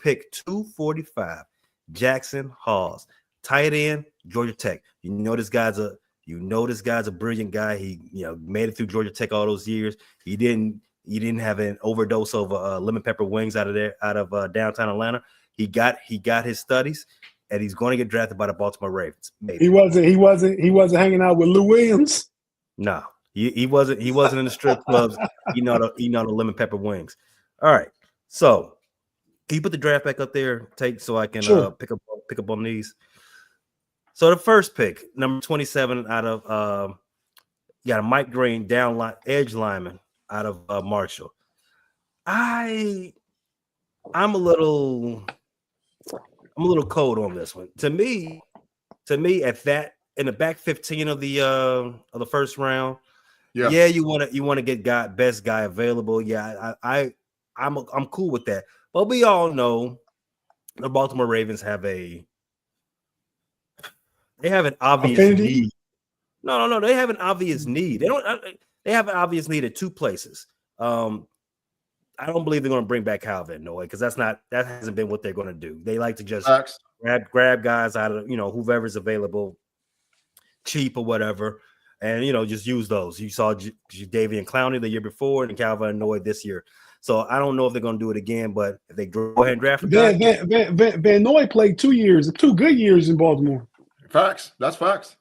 Speaker 4: pick 245, Jackson Halls, tight end, Georgia Tech. You know this guy's a brilliant guy. He made it through Georgia Tech all those years. He didn't have an overdose of lemon pepper wings out of downtown Atlanta. He got his studies, and he's going to get drafted by the Baltimore Ravens. Maybe.
Speaker 2: He wasn't hanging out with Lou Williams.
Speaker 4: No, he wasn't in the strip clubs. The lemon pepper wings. All right, so can you put the draft back up there, Tate, so I can pick up on these? So the first pick, number 27, out of got a Mike Green, edge lineman out of Marshall. I'm a little cold on this one. To me, at that in the back 15 of the first round, you want to get best guy available. Yeah, I'm cool with that. But we all know the Baltimore Ravens have an obvious need. No, they have an obvious need. They have an obvious need at 2 places. I don't believe they're going to bring back Kyle Van Noy because that hasn't been what they're going to do. They like to just grab guys out of whoever's available, cheap or whatever, and just use those. You saw Davian Clowney the year before and Kyle Van Noy this year. So I don't know if they're going to do it again, but if they go ahead and draft a guy,
Speaker 2: Van Noy played 2 good years in Baltimore.
Speaker 3: Facts. That's facts.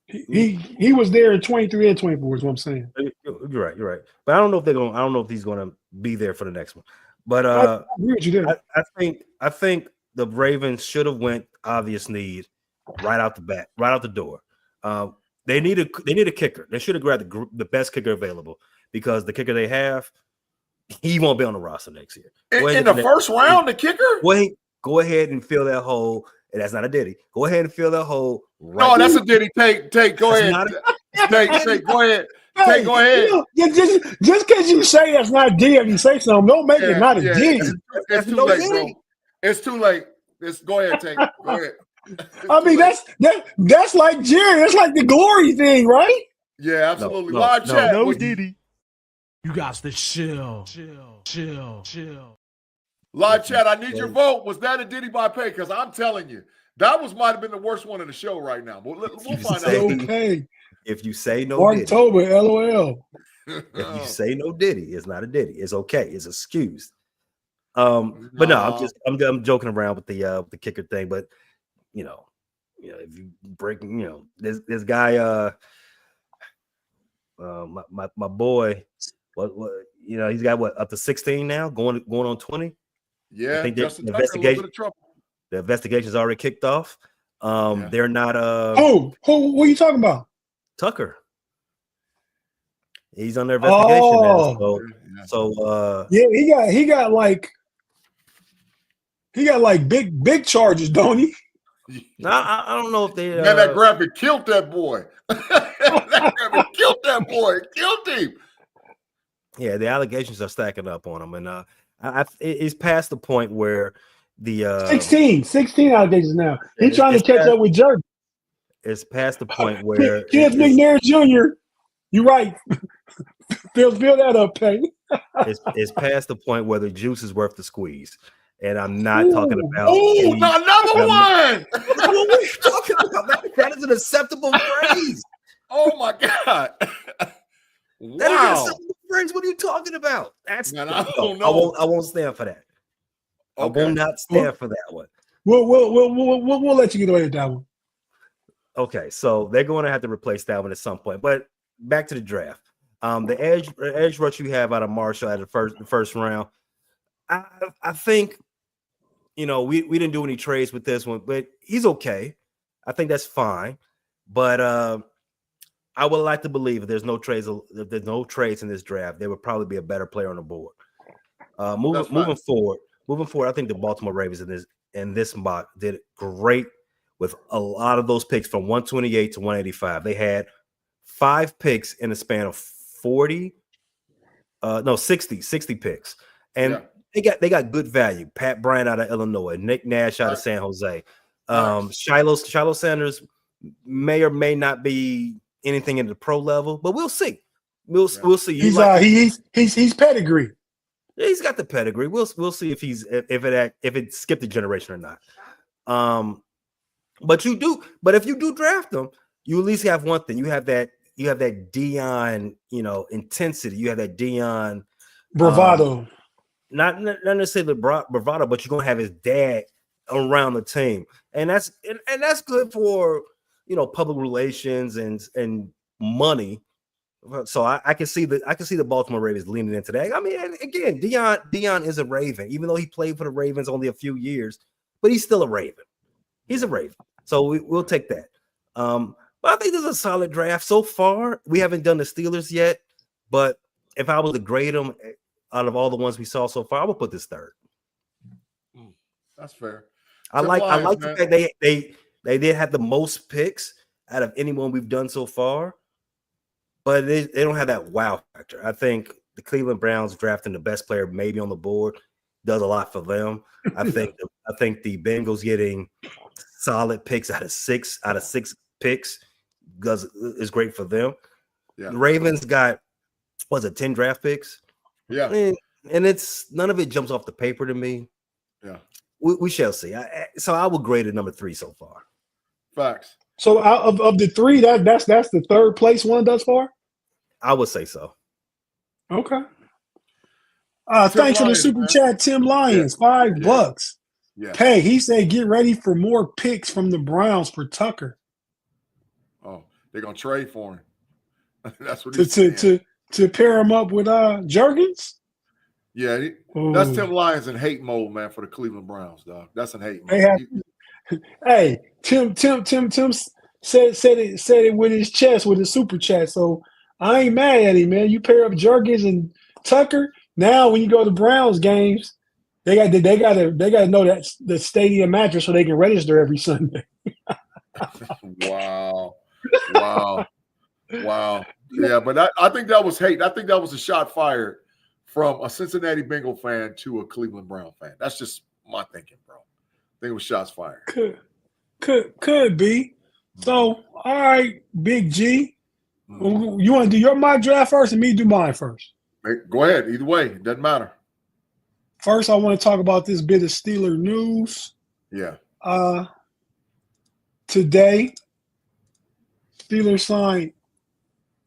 Speaker 2: He was there in 23 and 24 is what I'm saying.
Speaker 4: You're right. But I don't know if he's going to be there for the next one. But
Speaker 2: I agree with you there.
Speaker 4: I think the Ravens should have went obvious need right out the door. They need a kicker. They should have grabbed the best kicker available because the kicker they have, he won't be on the roster next year.
Speaker 3: In the first round, the kicker?
Speaker 4: Go ahead and fill that hole. And that's not a Diddy. Go ahead and fill that hole.
Speaker 3: No, that's a Diddy. Take. Go ahead. Take. Go ahead. Take. Go ahead.
Speaker 2: Just because you say that's not Diddy, if you say something, don't make it not a Diddy.
Speaker 3: It's too late, bro. It's too late. Go ahead, Take. Go ahead.
Speaker 2: I mean, that's like Jerry. That's like the glory thing, right?
Speaker 3: Yeah, absolutely. Live chat.
Speaker 5: No Diddy. You got to chill.
Speaker 3: Live chat, I need your vote. Was that a Diddy by Pay? Because I'm telling you, that might have been the worst one of the show right now. But we'll find out.
Speaker 2: Okay.
Speaker 4: If you say no Diddy.
Speaker 2: October, LOL.
Speaker 4: If you say no Diddy, it's not a Diddy. It's okay. It's excused. But no, I'm joking around with the kicker thing. But if you break, this guy, my boy, what he's got up to 16 now, going on 20.
Speaker 3: Yeah,
Speaker 4: I think
Speaker 3: Justin Tucker, a little bit of trouble.
Speaker 4: The investigation's already kicked off. They're not.
Speaker 2: Who? What are you talking about?
Speaker 4: Tucker. He's under investigation now. So
Speaker 2: yeah, he got like big charges, don't he?
Speaker 4: No, I don't know if they.
Speaker 3: Man, that graphic killed that boy. That graphic killed that boy. Killed him.
Speaker 4: Yeah, the allegations are stacking up on him, and it's past the point where the
Speaker 2: 16 allegations now. He's trying to catch up with Jerk.
Speaker 4: It's past the point where
Speaker 2: Kids McNair Jr. You're right. Fill that up, Pay.
Speaker 4: It's past the point where the juice is worth the squeeze. And I'm not talking about
Speaker 3: another one.
Speaker 4: What are you talking about? That is an acceptable phrase.
Speaker 3: Oh my God. Wow.
Speaker 4: That is an acceptable phrase. What are you talking about? I don't know. I won't stand for that. Okay. I will not stand for that one.
Speaker 2: We'll let you get away with that one.
Speaker 4: Okay, so they're going to have to replace that one at some point. But back to the draft. The edge rush you have out of Marshall at the first round. I think, we didn't do any trades with this one, but he's okay. I think that's fine. But I would like to believe if there's no trades in this draft, there would probably be a better player on the board. Moving forward, I think the Baltimore Ravens in this mock did great with a lot of those picks from 128 to 185. They had 5 picks in a span of 60 picks. And they got good value. Pat Bryant out of Illinois, Nick Nash out of San Jose. Shiloh Sanders may or may not be anything in the pro level, but we'll see. We'll see.
Speaker 2: He's pedigree.
Speaker 4: Yeah, he's got the pedigree. We'll see if it skipped a generation or not. But if you do draft them, you at least have one thing. You have that Deion, intensity. You have that Deion
Speaker 2: bravado.
Speaker 4: Not necessarily bravado, but you're gonna have his dad around the team, and that's good for public relations and money. So I can see the Baltimore Ravens leaning into that. I mean, again, Deion is a Raven, even though he played for the Ravens only a few years, but he's still a Raven. He's a Raven, so we'll take that. But I think this is a solid draft so far. We haven't done the Steelers yet, but if I was to grade them out of all the ones we saw so far, I would put this third.
Speaker 3: That's fair.
Speaker 4: I like the fact they did have the most picks out of anyone we've done so far, but they don't have that wow factor. I think the Cleveland Browns drafting the best player maybe on the board does a lot for them. I think the Bengals getting solid picks out of six picks is great for them. Yeah. The Ravens got 10 draft picks.
Speaker 3: Yeah,
Speaker 4: and it's none of it jumps off the paper to me.
Speaker 3: Yeah,
Speaker 4: we shall see. So I would grade it number 3 so far.
Speaker 3: Facts.
Speaker 2: So out of the 3, that's the third place one thus far.
Speaker 4: I would say so.
Speaker 2: Okay. Thanks for the super chat, Tim Lyons, $5.
Speaker 3: Yeah.
Speaker 2: Pay. He said, get ready for more picks from the Browns for Tucker.
Speaker 3: Oh, they're gonna trade for him. That's what he's saying.
Speaker 2: To pair him up with Jurgens?
Speaker 3: Yeah, that's Tim Lyons in hate mode, man, for the Cleveland Browns, dog. That's in hate mode.
Speaker 2: Hey, Tim said it with his chest, with his super chat. So I ain't mad at him, man. You pair up Jurgens and Tucker. Now when you go to Browns games, they got to know that the stadium mattress so they can register every Sunday.
Speaker 3: Wow. Yeah, but I think that was hate. I think that was a shot fired from a Cincinnati Bengal fan to a Cleveland Brown fan. That's just my thinking, bro. I think it was shots fired.
Speaker 2: Could be. So, all right, Big G. Mm-hmm. You want to do your mock draft first and me do mine first?
Speaker 3: Go ahead. Either way, it doesn't matter.
Speaker 2: First, I want to talk about this bit of Steeler news.
Speaker 3: Yeah.
Speaker 2: Today, Steelers signed.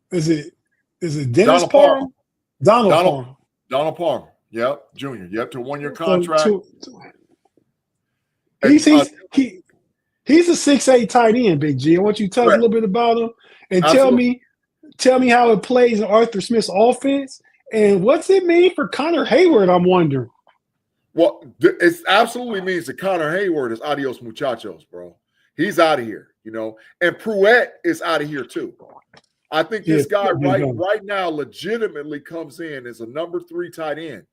Speaker 2: Is it Dennis Parham? Donald Parham.
Speaker 3: Donald Parham. Yep, junior. Yep, to a 1-year contract.
Speaker 2: He's a 6'8" tight end, Big G. I want you to tell us a little bit about him and tell me how it plays in Arthur Smith's offense and what's it mean for Connor Hayward, I'm wondering.
Speaker 3: Well, it absolutely means that Connor Hayward is adios muchachos, bro. He's out of here, you know. And Pruitt is out of here too. I think this guy right now legitimately comes in as a number 3 tight end.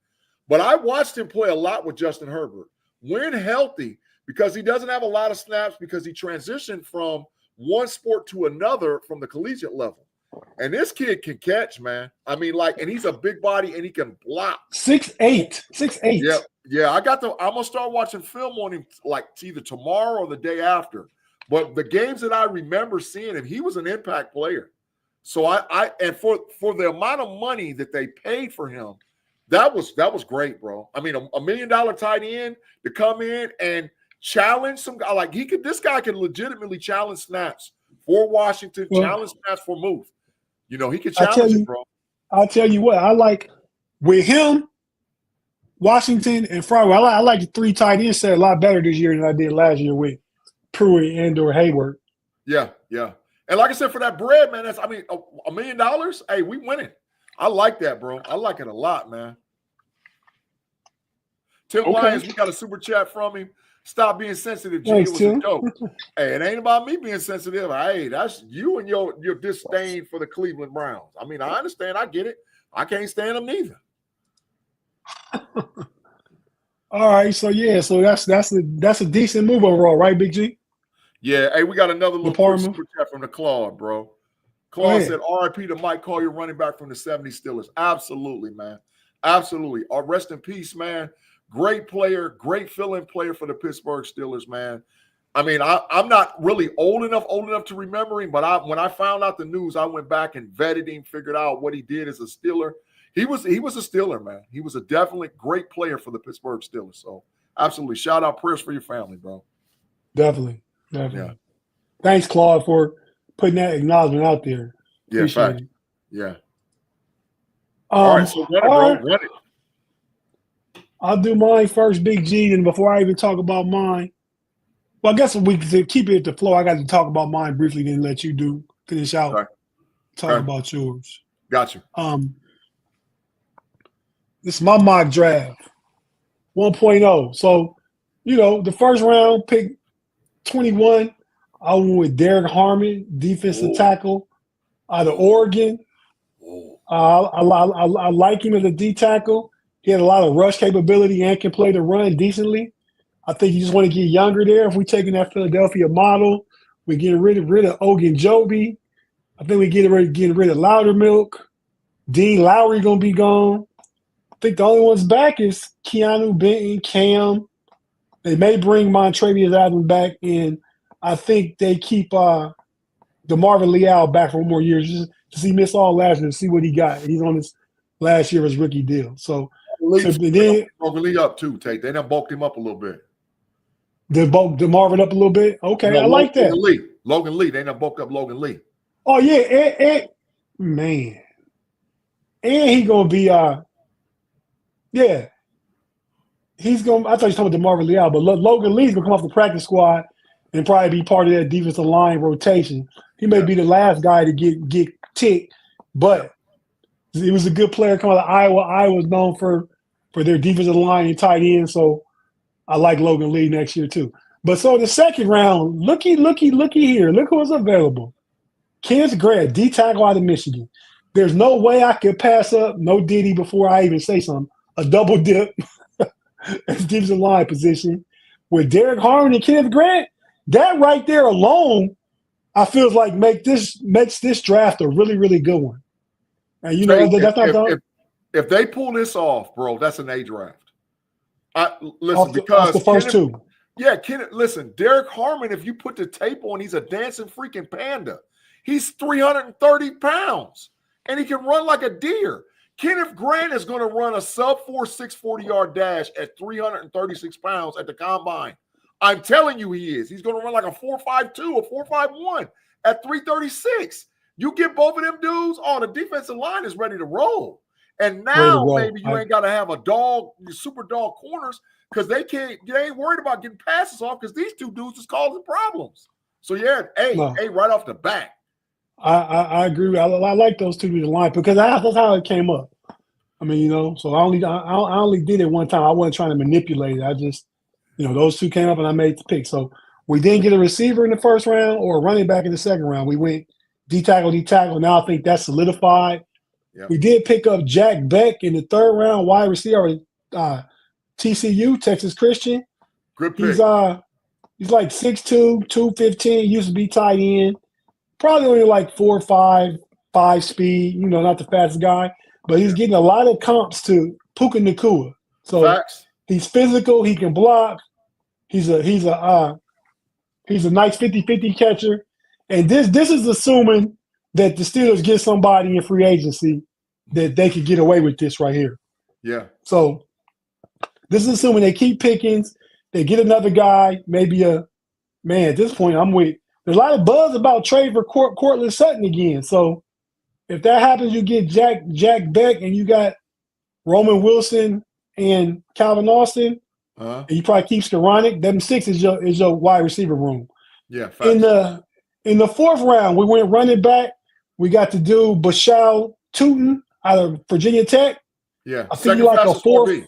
Speaker 3: But I watched him play a lot with Justin Herbert. When healthy, because he doesn't have a lot of snaps because he transitioned from one sport to another from the collegiate level. And this kid can catch, man. I mean, and he's a big body and he can block.
Speaker 2: 6'8".
Speaker 3: Yeah. I'm gonna start watching film on him either tomorrow or the day after. But the games that I remember seeing him, he was an impact player. So and for the amount of money that they paid for him, that was great, bro. I mean, $1 million tight end to come in and challenge some guy this guy can legitimately challenge snaps for Washington, challenge snaps for Muth. You know, he can challenge it, bro.
Speaker 2: I'll tell you what, I like with him, Washington and Friday. I like the 3 tight ends set a lot better this year than I did last year with Pruitt and/or Hayward.
Speaker 3: Yeah. And like I said, for that bread, man, that's $1 million. Hey, we winning. I like that, bro. I like it a lot, man. Tim Lyons, we got a super chat from him. Stop being sensitive, G.
Speaker 2: Thanks,
Speaker 3: it was
Speaker 2: Tim.
Speaker 3: a joke. Hey, it ain't about me being sensitive. Hey, that's you and your disdain for the Cleveland Browns. I mean, I understand. I get it. I can't stand them neither.
Speaker 2: All right, so that's a decent move overall, right, Big G?
Speaker 3: Yeah. Hey, we got another little quick super chat from the Claude, bro. Claude said, "R.I.P. to Mike Collier, running back from the 70 Steelers." Absolutely, man. Absolutely. Rest in peace, man. Great player, great fill-in player for the Pittsburgh Steelers, man. I mean, I'm not really old enough to remember him, but when I found out the news, I went back and vetted him, figured out what he did as a Steeler. He was a Steeler, man. He was a definitely great player for the Pittsburgh Steelers. So, absolutely. Shout out, prayers for your family, bro.
Speaker 2: Definitely. Yeah. Thanks, Claude, for putting that acknowledgement out there.
Speaker 3: Yeah,
Speaker 2: Appreciate it.
Speaker 3: Yeah. All right, so run it.
Speaker 2: I'll do mine first, Big G, and before I even talk about mine, well, I guess we can keep it at the flow. I got to talk about mine briefly, then let you finish out, talk about yours.
Speaker 3: Got you.
Speaker 2: This is my mock draft, 1.0. So, the first round pick 21, I went with Derek Harmon, defensive tackle out of Oregon. I like him as a D tackle. He had a lot of rush capability and can play the run decently. I think you just want to get younger there. If we're taking that Philadelphia model, we're getting rid of Ogunjobi. I think we're getting rid of Loudermilk. Dean Lowry going to be gone. I think the only ones back is Keanu Benton, Cam. They may bring Montravius Adams back, and I think they keep DeMarvin Leal back for 1 more year just he missed all last year to see what he got. He's on his last year of his rookie deal. So then
Speaker 3: Lee up too, Tate. They done bulked him up a little bit.
Speaker 2: They bulked DeMarvin up a little bit. Okay, no, I like that.
Speaker 3: Logan Lee. They done bulked up Logan Lee.
Speaker 2: Oh yeah, and man, and he gonna be he's gonna. I thought you were talking about DeMarvin Leal, but Logan Lee's gonna come off the practice squad and probably be part of that defensive line rotation. He may be the last guy to get ticked, but he was a good player coming out of Iowa. Iowa's known for their defensive line and tight end, so I like Logan Lee next year too. But so the second round, looky here. Look who's available. Kenneth Grant, D tackle out of Michigan. There's no way I could pass up no Diddy before I even say something. A double dip as defensive line position with Derek Harmon and Kenneth Grant. That right there alone, I feel like makes this draft a really, really good one. And that's not done.
Speaker 3: If they pull this off, bro, that's an A draft.
Speaker 2: Because the first two.
Speaker 3: Yeah, listen, Derek Harmon, if you put the tape on, he's a dancing freaking panda. He's 330 pounds, and he can run like a deer. Kenneth Grant is going to run a sub-4 640-yard dash at 336 pounds at the combine. I'm telling you he is. He's going to run like a 4.52 or 4.51 at 336. You get both of them dudes, the defensive line is ready to roll. And now
Speaker 2: roll.
Speaker 3: maybe you ain't got to have a dog, super dog corners because they ain't worried about getting passes off because these two dudes is causing problems. So yeah, right off the bat.
Speaker 2: I agree. I like those two to the line because that's how it came up. I mean, so I only did it one time. I wasn't trying to manipulate it. I just, those two came up and I made the pick. So we didn't get a receiver in the first round or a running back in the second round. We went D tackle. Now I think that's solidified. Yep. We did pick up Jack Beck in the third round, wide receiver, TCU, Texas Christian.
Speaker 3: Good pick.
Speaker 2: He's like 6'2", 215, used to be tight end. Probably only like 4.5 speed, not the fastest guy. But he's getting a lot of comps to Puka Nacua. So
Speaker 3: Facts.
Speaker 2: He's physical, he can block. He's a nice 50-50 catcher. And this is assuming that the Steelers get somebody in free agency that they could get away with this right here.
Speaker 3: Yeah.
Speaker 2: So this is assuming they keep Pickens, they get another guy, maybe at this point there's a lot of buzz about trade for Cortland Sutton again. So if that happens, you get Jack Beck and you got Roman Wilson and Calvin Austin. And you probably keep Skoranek. Them six is your wide receiver room.
Speaker 3: Yeah. Facts.
Speaker 2: In the fourth round, we went running back. We got to do Bashal Tootin out of Virginia Tech.
Speaker 3: Yeah.
Speaker 2: I think like a 4.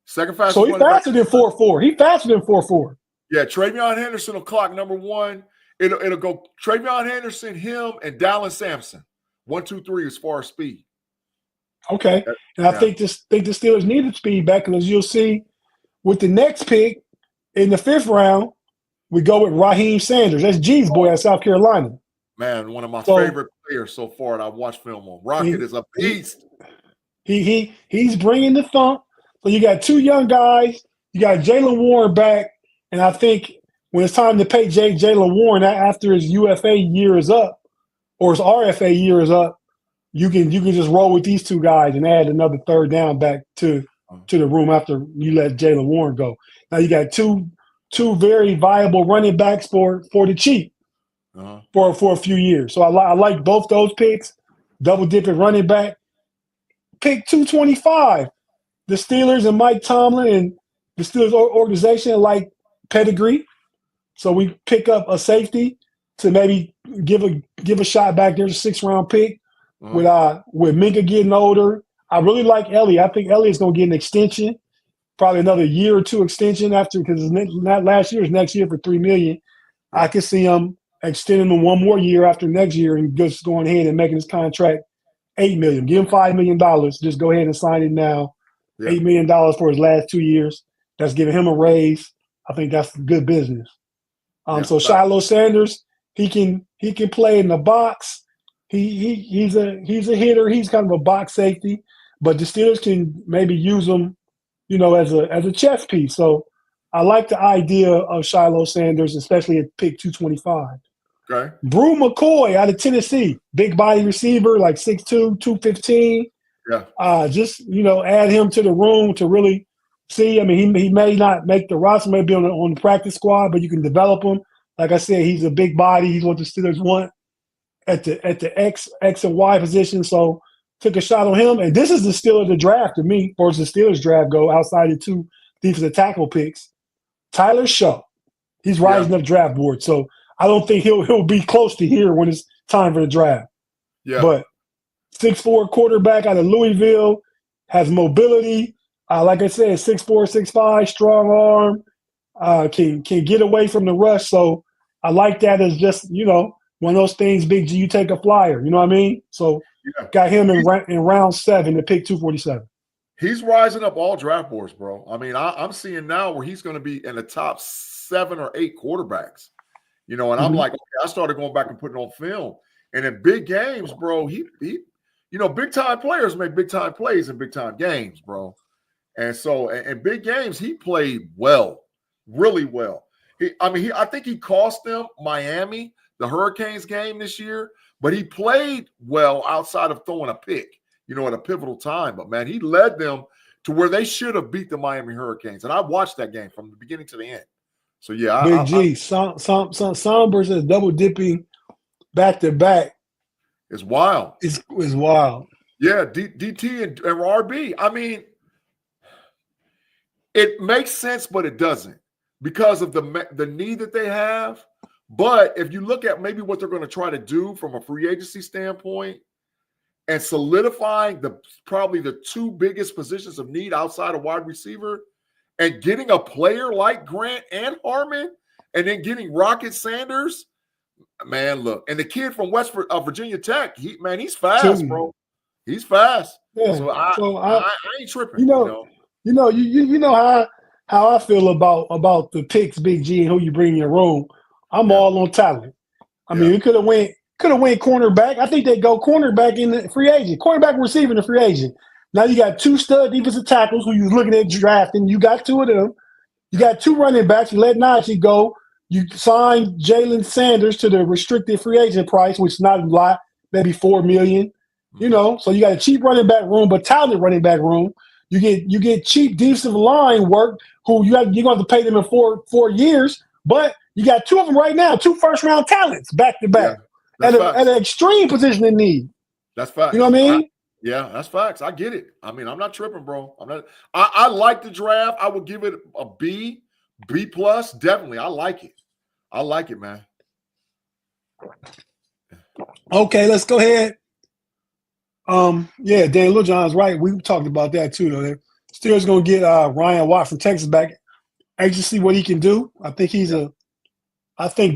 Speaker 3: Second fastest.
Speaker 2: So he's faster than 4.4. He's faster than 4.4.
Speaker 3: Yeah. Travion Henderson will clock number 1. It'll go Travion Henderson, him, and Dallin Sampson. 1, 2, 3 as far as speed.
Speaker 2: Okay. And I think the Steelers needed speed back because you'll see with the next pick in the 5th round, we go with Raheem Sanders. That's G's boy at South Carolina.
Speaker 3: Man, one of my favorite players so far that I've watched film on. Rocket is a beast.
Speaker 2: He's bringing the thump. So you got 2 young guys. You got Jaylen Warren back. And I think when it's time to pay Jaylen Warren after his UFA year is up or his RFA year is up, you can just roll with these 2 guys and add another third down back to the room after you let Jaylen Warren go. Now you got two very viable running backs for the cheap for a few years. So I like both those picks. Double dipping running back. Pick 225. The Steelers and Mike Tomlin and the Steelers organization like pedigree. So we pick up a safety to maybe give a shot back. There's a 6th-round pick with Minka getting older. I really like Elliott. I think Elliott's going to get an extension, probably another year or 2 extension after because it's not last year, it's next year for $3 million. I could see him extending him 1 more year after next year and just going ahead and making his contract $8 million. Give him $5 million. Just go ahead and sign it now. Yeah. $8 million for his last 2 years. That's giving him a raise. I think that's good business. So Shiloh Sanders, he can play in the box. He's a hitter. He's kind of a box safety, but the Steelers can maybe use him, as a chess piece. So I like the idea of Shiloh Sanders, especially at pick 225.
Speaker 3: Okay.
Speaker 2: Brew McCoy out of Tennessee, big body receiver, like 6'2", 215.
Speaker 3: Yeah.
Speaker 2: Just add him to the room to really see. I mean, he may not make the roster, maybe on the practice squad, but you can develop him. Like I said, he's a big body. He's what the Steelers want at the X and Y position. So took a shot on him. And this is the Steelers draft to me, or does the Steelers draft go outside the 2 defensive tackle picks? Tyler Shaw. He's rising up draft board. So I don't think he'll be close to here when it's time for the draft.
Speaker 3: Yeah.
Speaker 2: But 6'4" quarterback out of Louisville, has mobility. Like I said, 6'4", 6'5", strong arm, can get away from the rush. So I like that as just, one of those things, Big G, you take a flyer. You know what I mean? So got him in round 7 to pick 247.
Speaker 3: He's rising up all draft boards, bro. I mean, I'm seeing now where he's going to be in the top 7 or 8 quarterbacks. And I'm like, okay, I started going back and putting on film. And in big games, bro, he big-time players make big-time plays in big-time games, bro. And so in big games, he played well, really well. I think he cost them Miami, the Hurricanes game this year, but he played well outside of throwing a pick, at a pivotal time. But, man, he led them to where they should have beat the Miami Hurricanes. And I watched that game from the beginning to the end. So, yeah.
Speaker 2: Big G, Sombers is double dipping back-to-back.
Speaker 3: It's wild.
Speaker 2: It's wild.
Speaker 3: Yeah, DT and RB. I mean, it makes sense, but it doesn't because of the need that they have. But if you look at maybe what they're going to try to do from a free agency standpoint and solidifying probably the two biggest positions of need outside of wide receiver and getting a player like Grant and Harmon and then getting Rocket Sanders, man, look. And the kid from West Virginia Tech, he's fast, bro. He's fast.
Speaker 2: Yeah.
Speaker 3: So I ain't tripping.
Speaker 2: You know how I feel about the picks, Big G, and who you bring in your room. I'm all on talent. I mean, we could have went cornerback. I think they go cornerback in the free agent. Cornerback receiver in the free agent. Now you got two stud defensive tackles who you're looking at drafting. You got two of them. You got two running backs. You let Najee go. You signed Jalen Sanders to the restricted free agent price, which is not a lot, maybe $4 million. You know, so you got a cheap running back room, but talented running back room. You get cheap defensive line work. Who you're going to have to pay them in four years, but you got two of them right now, two first-round talents back to back at an extreme position in need.
Speaker 3: That's facts.
Speaker 2: You know what I mean?
Speaker 3: Yeah, that's facts. I get it. I mean, I'm not tripping, bro. I like the draft. I would give it a B plus. Definitely. I like it. I like it, man.
Speaker 2: Okay, let's go ahead. Dan Littlejohn's right. We talked about that too, though. They're still going to get Ryan Watt from Texas back. Anxious to see what he can do. I think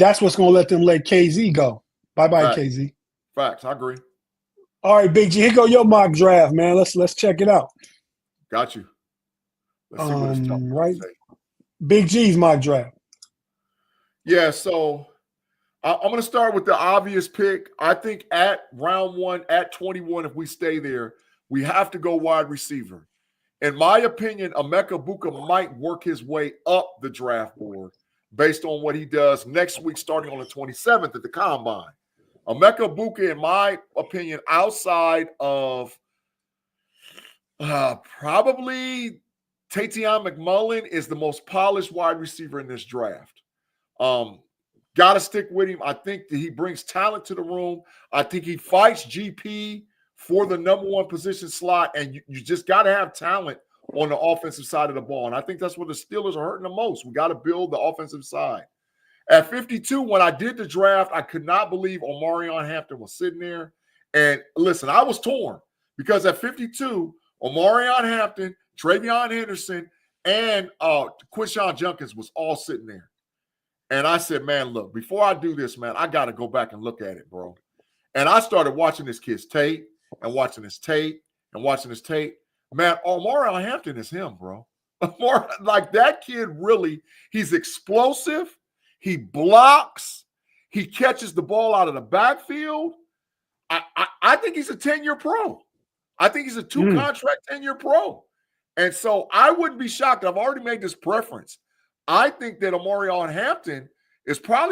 Speaker 2: that's what's going to let them let KZ go. Bye-bye, KZ.
Speaker 3: Facts. I agree.
Speaker 2: All right, Big G, here go your mock draft, man. Let's check it out.
Speaker 3: Got you. Let's see what it's talking
Speaker 2: right. Big G's mock draft.
Speaker 3: Yeah, so I'm going to start with the obvious pick. I think at round 1, at 21, if we stay there, we have to go wide receiver. In my opinion, Emeka Buka might work his way up the draft board based on what he does next week, starting on the 27th at the Combine. Emeka Buka, in my opinion, outside of probably Tateon McMullen, is the most polished wide receiver in this draft. Got to stick with him. I think that he brings talent to the room. I think he fights GP for the number one position slot, and you just got to have talent on the offensive side of the ball. And I think that's where the Steelers are hurting the most. We got to build the offensive side. At 52, when I did the draft, I could not believe Omarion Hampton was sitting there. And listen, I was torn because at 52, Omarion Hampton, Travion Henderson, and Quinshon Junkins was all sitting there. And I said, man, look, before I do this, man, I got to go back and look at it, bro. And I started watching this kid's tape and watching his tape and watching his tape. Man, Omarion Hampton is him, bro. Like that kid really, he's explosive. He blocks. He catches the ball out of the backfield. I think he's a 10-year pro. I think he's a two-contract 10-year pro. And so I wouldn't be shocked. I've already made this preference. I think that Omarion Hampton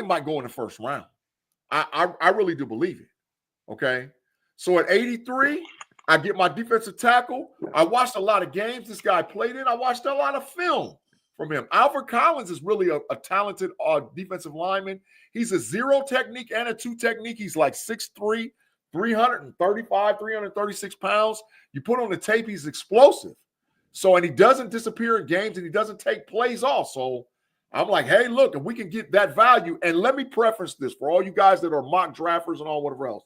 Speaker 3: might go in the first round. I really do believe it. Okay. So at 83, I get my defensive tackle. I watched a lot of games this guy played in. I watched a lot of film from him. Alfred Collins is really a talented defensive lineman. He's a 0 technique and a 2 technique. He's like 6'3", 335, 336 pounds. You put on the tape, he's explosive. So, and he doesn't disappear in games and he doesn't take plays off. So I'm like, hey, look, if we can get that value, and let me preference this for all you guys that are mock drafters and all whatever else.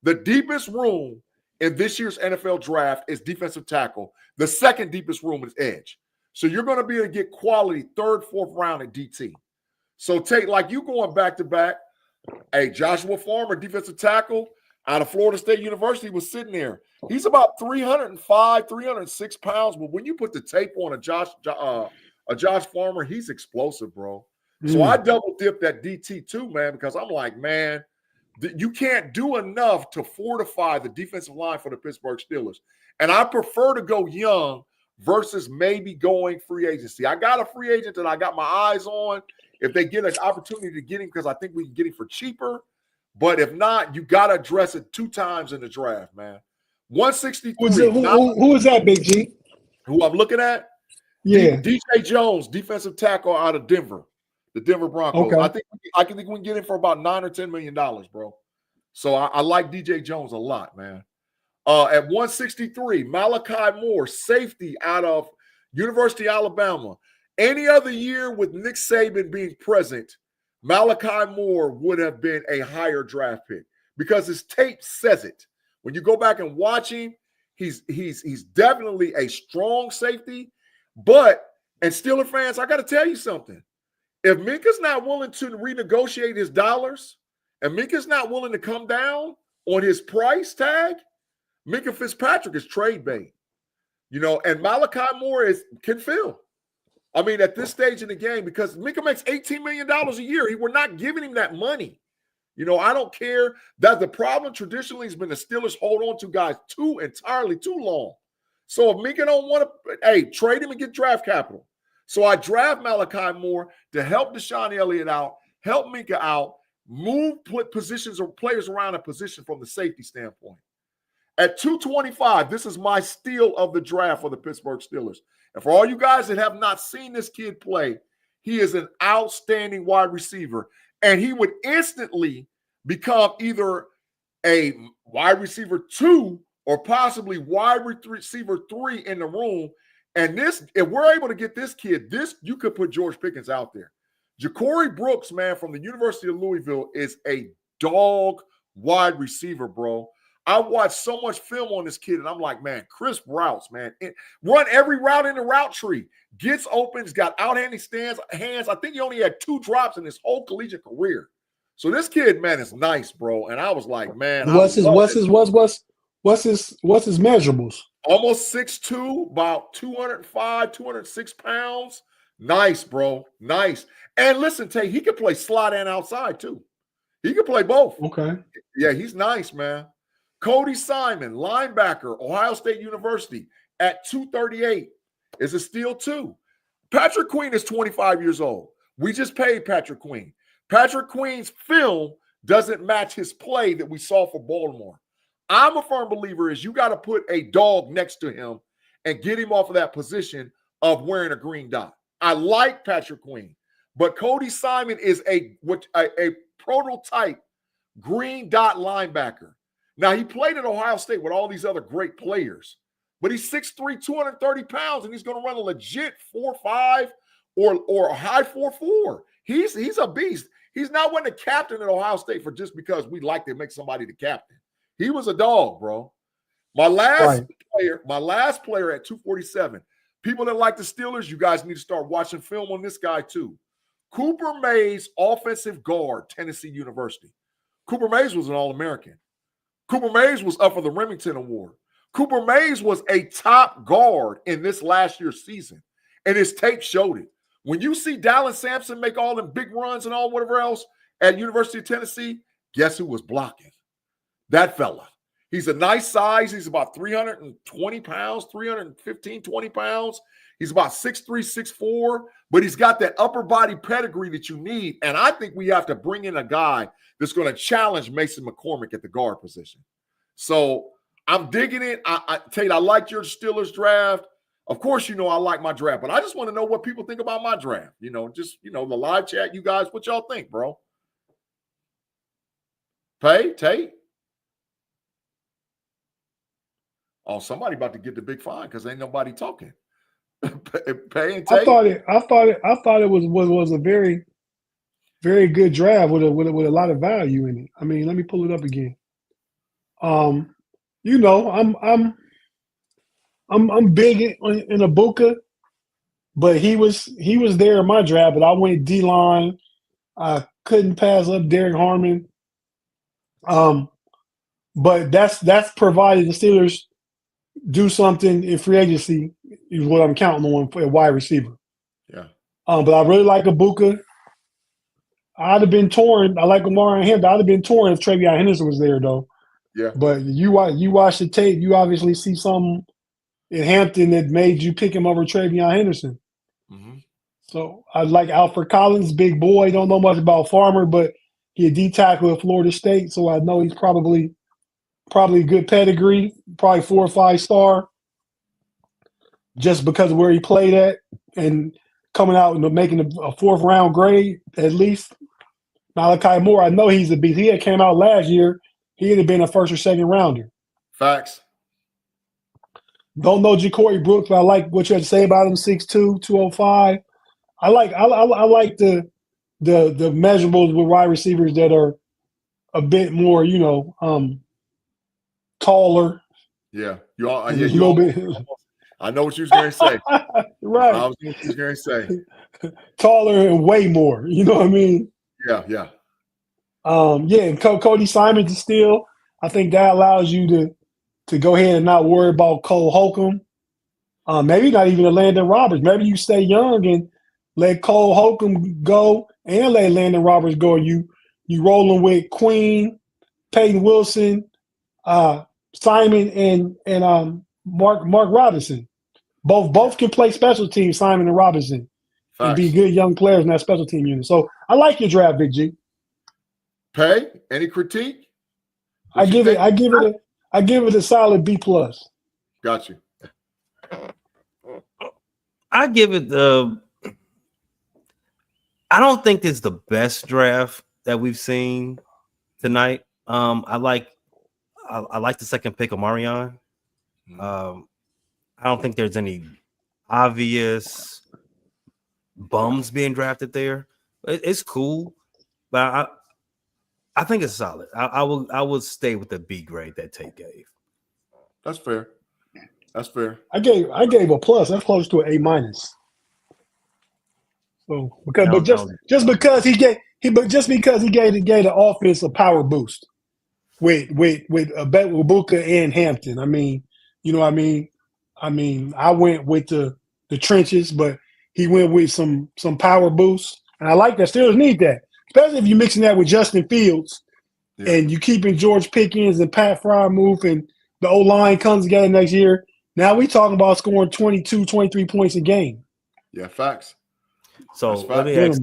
Speaker 3: The deepest room in this year's NFL draft is defensive tackle. The second deepest room is edge. So you're going to be able to get quality 3rd, 4th round at DT. So Tate, like you going back to back, hey, Joshua Farmer, defensive tackle out of Florida State University, was sitting there. He's about 305, 306 pounds. But when you put the tape on a Josh Farmer, he's explosive, bro. So I double dipped that DT too, man, because I'm like, man, you can't do enough to fortify the defensive line for the Pittsburgh Steelers. And I prefer to go young versus maybe going free agency. I got a free agent that I got my eyes on. If they get an opportunity to get him, because I think we can get him for cheaper. But if not, you got to address it 2 times in the draft, man. 163.
Speaker 2: Who is that, Big G?
Speaker 3: Who I'm looking at?
Speaker 2: Yeah.
Speaker 3: DJ Jones, defensive tackle out of Denver, the Denver Broncos. Okay. I think we can get him for about $9 or $10 million, bro. So I like DJ Jones a lot, man. At 163, Malachi Moore, safety out of University of Alabama. Any other year with Nick Saban being present, Malachi Moore would have been a higher draft pick because his tape says it. When you go back and watch him, he's definitely a strong safety. But, and Steeler fans, I got to tell you something. If Minka's not willing to renegotiate his dollars and Minka's not willing to come down on his price tag, Minka Fitzpatrick is trade bait. And Malachi Moore can fill. I mean, at this stage in the game, because Minka makes $18 million a year, we're not giving him that money. I don't care. That the problem traditionally has been the Steelers hold on to guys entirely too long. So if Minka don't want to, trade him and get draft capital. So I draft Malachi Moore to help Deshaun Elliott out, help Minka out, move positions or players around a position from the safety standpoint. At 225, this is my steal of the draft for the Pittsburgh Steelers. And for all you guys that have not seen this kid play, he is an outstanding wide receiver. And he would instantly become either a wide receiver 2 or possibly wide receiver 3 in the room. And this, if we're able to get this kid, you could put George Pickens out there. Ja'Cory Brooks, man, from the University of Louisville is a dog wide receiver, bro. I watched so much film on this kid, and I'm like, man, crisp routes, man. Run every route in the route tree. Gets open. He's got outhanding hands. I think he only had 2 drops in his whole collegiate career. So this kid, man, is nice, bro. And I was like, man,
Speaker 2: what's his measurables?
Speaker 3: Almost 6'2", about 205, 206 pounds. Nice, bro. Nice. And listen, Tate, he can play slot and outside too. He can play both.
Speaker 2: Okay.
Speaker 3: Yeah, he's nice, man. Cody Simon, linebacker, Ohio State University, at 238 is a steal too. Patrick Queen is 25 years old. We just paid Patrick Queen. Patrick Queen's film doesn't match his play that we saw for Baltimore. I'm a firm believer is you got to put a dog next to him and get him off of that position of wearing a green dot. I like Patrick Queen, but Cody Simon is a prototype green dot linebacker. Now, he played at Ohio State with all these other great players, but he's 6'3", 230 pounds, and he's going to run a legit 4.5 or a high 4.4. He's a beast. He's not one the captain at Ohio State for just because we like to make somebody the captain. He was a dog, bro. My last player at 247. People that like the Steelers, you guys need to start watching film on this guy too. Cooper Mays, offensive guard, Tennessee University. Cooper Mays was an All-American. Cooper Mays was up for the Remington Award. Cooper Mays was a top guard in this last year's season, and his tape showed it. When you see Dallin Sampson make all them big runs and all whatever else at University of Tennessee, guess who was blocking? That fella. He's a nice size. He's about 320 pounds, 315, 20 pounds. He's about 6'3", 6'4", but he's got that upper body pedigree that you need. And I think we have to bring in a guy that's going to challenge Mason McCormick at the guard position. So I'm digging it. Tate, I like your Steelers draft. Of course, I like my draft, but I just want to know what people think about my draft. The live chat, you guys, what y'all think, bro? Tate? Oh, somebody about to get the big fine because ain't nobody talking. Pay and Tate.
Speaker 2: I thought it was a very, very good draft with a lot of value in it. I mean, let me pull it up again. I'm big in Ibuka, but he was there in my draft. But I went D-line. I couldn't pass up Derek Harmon. But that's provided the Steelers do something in free agency is what I'm counting on for a wide receiver.
Speaker 3: Yeah.
Speaker 2: But I really like Ibuka. I'd have been torn. I like Lamar and him. I'd have been torn if Travion Henderson was there, though.
Speaker 3: Yeah.
Speaker 2: But you watch the tape, you obviously see something in Hampton that made you pick him over Travion Henderson.
Speaker 3: Mm-hmm.
Speaker 2: So I like Alfred Collins, big boy. Don't know much about Farmer, but he a D tackle at Florida State, so I know he's probably good pedigree, probably 4 or 5 star, just because of where he played at and coming out and making a 4th round grade at least. Malachi Moore, I know he's a beast. He had came out last year. He'd have been a 1st or 2nd rounder.
Speaker 3: Facts.
Speaker 2: Don't know Ja'Cory Brooks, but I like what you had to say about him. 6'2", 205. I like the measurables with wide receivers that are a bit more, taller.
Speaker 3: Yeah,
Speaker 2: A little bit.
Speaker 3: I know what you was going to say.
Speaker 2: Right.
Speaker 3: I was going to say
Speaker 2: taller and way more. You know what I mean?
Speaker 3: Yeah.
Speaker 2: And Cody Simons is still. I think that allows you to go ahead and not worry about Cole Holcomb. Maybe not even a Landon Roberts. Maybe you stay young and let Cole Holcomb go and let Landon Roberts go. You rolling with Queen, Peyton Wilson, Simon, and Mark Robinson. Both can play special teams, Simon and Robinson, and be good young players in that special team unit. So I like your draft, Big G.
Speaker 3: Pay? Any critique?
Speaker 2: I give it a solid B+.
Speaker 3: Got you.
Speaker 4: I give it I don't think it's the best draft that we've seen tonight. I like the second pick of Marion. I don't think there's any obvious bums being drafted there. It's cool, but I think it's solid. I will stay with the B grade that Tate gave.
Speaker 3: That's fair.
Speaker 2: I gave a plus. That's close to an A-. So just because he gave the offense a power boost with Booker and Hampton. I mean, you know what I mean? I went with the trenches, but he went with some power boosts. And I like that. Steelers need that. Especially if you're mixing that with Justin Fields and you keeping George Pickens and Pat Freiermuth and the O-line comes together next year. Now we talking about scoring 22, 23 points a game.
Speaker 3: Yeah, facts.
Speaker 4: So let me ask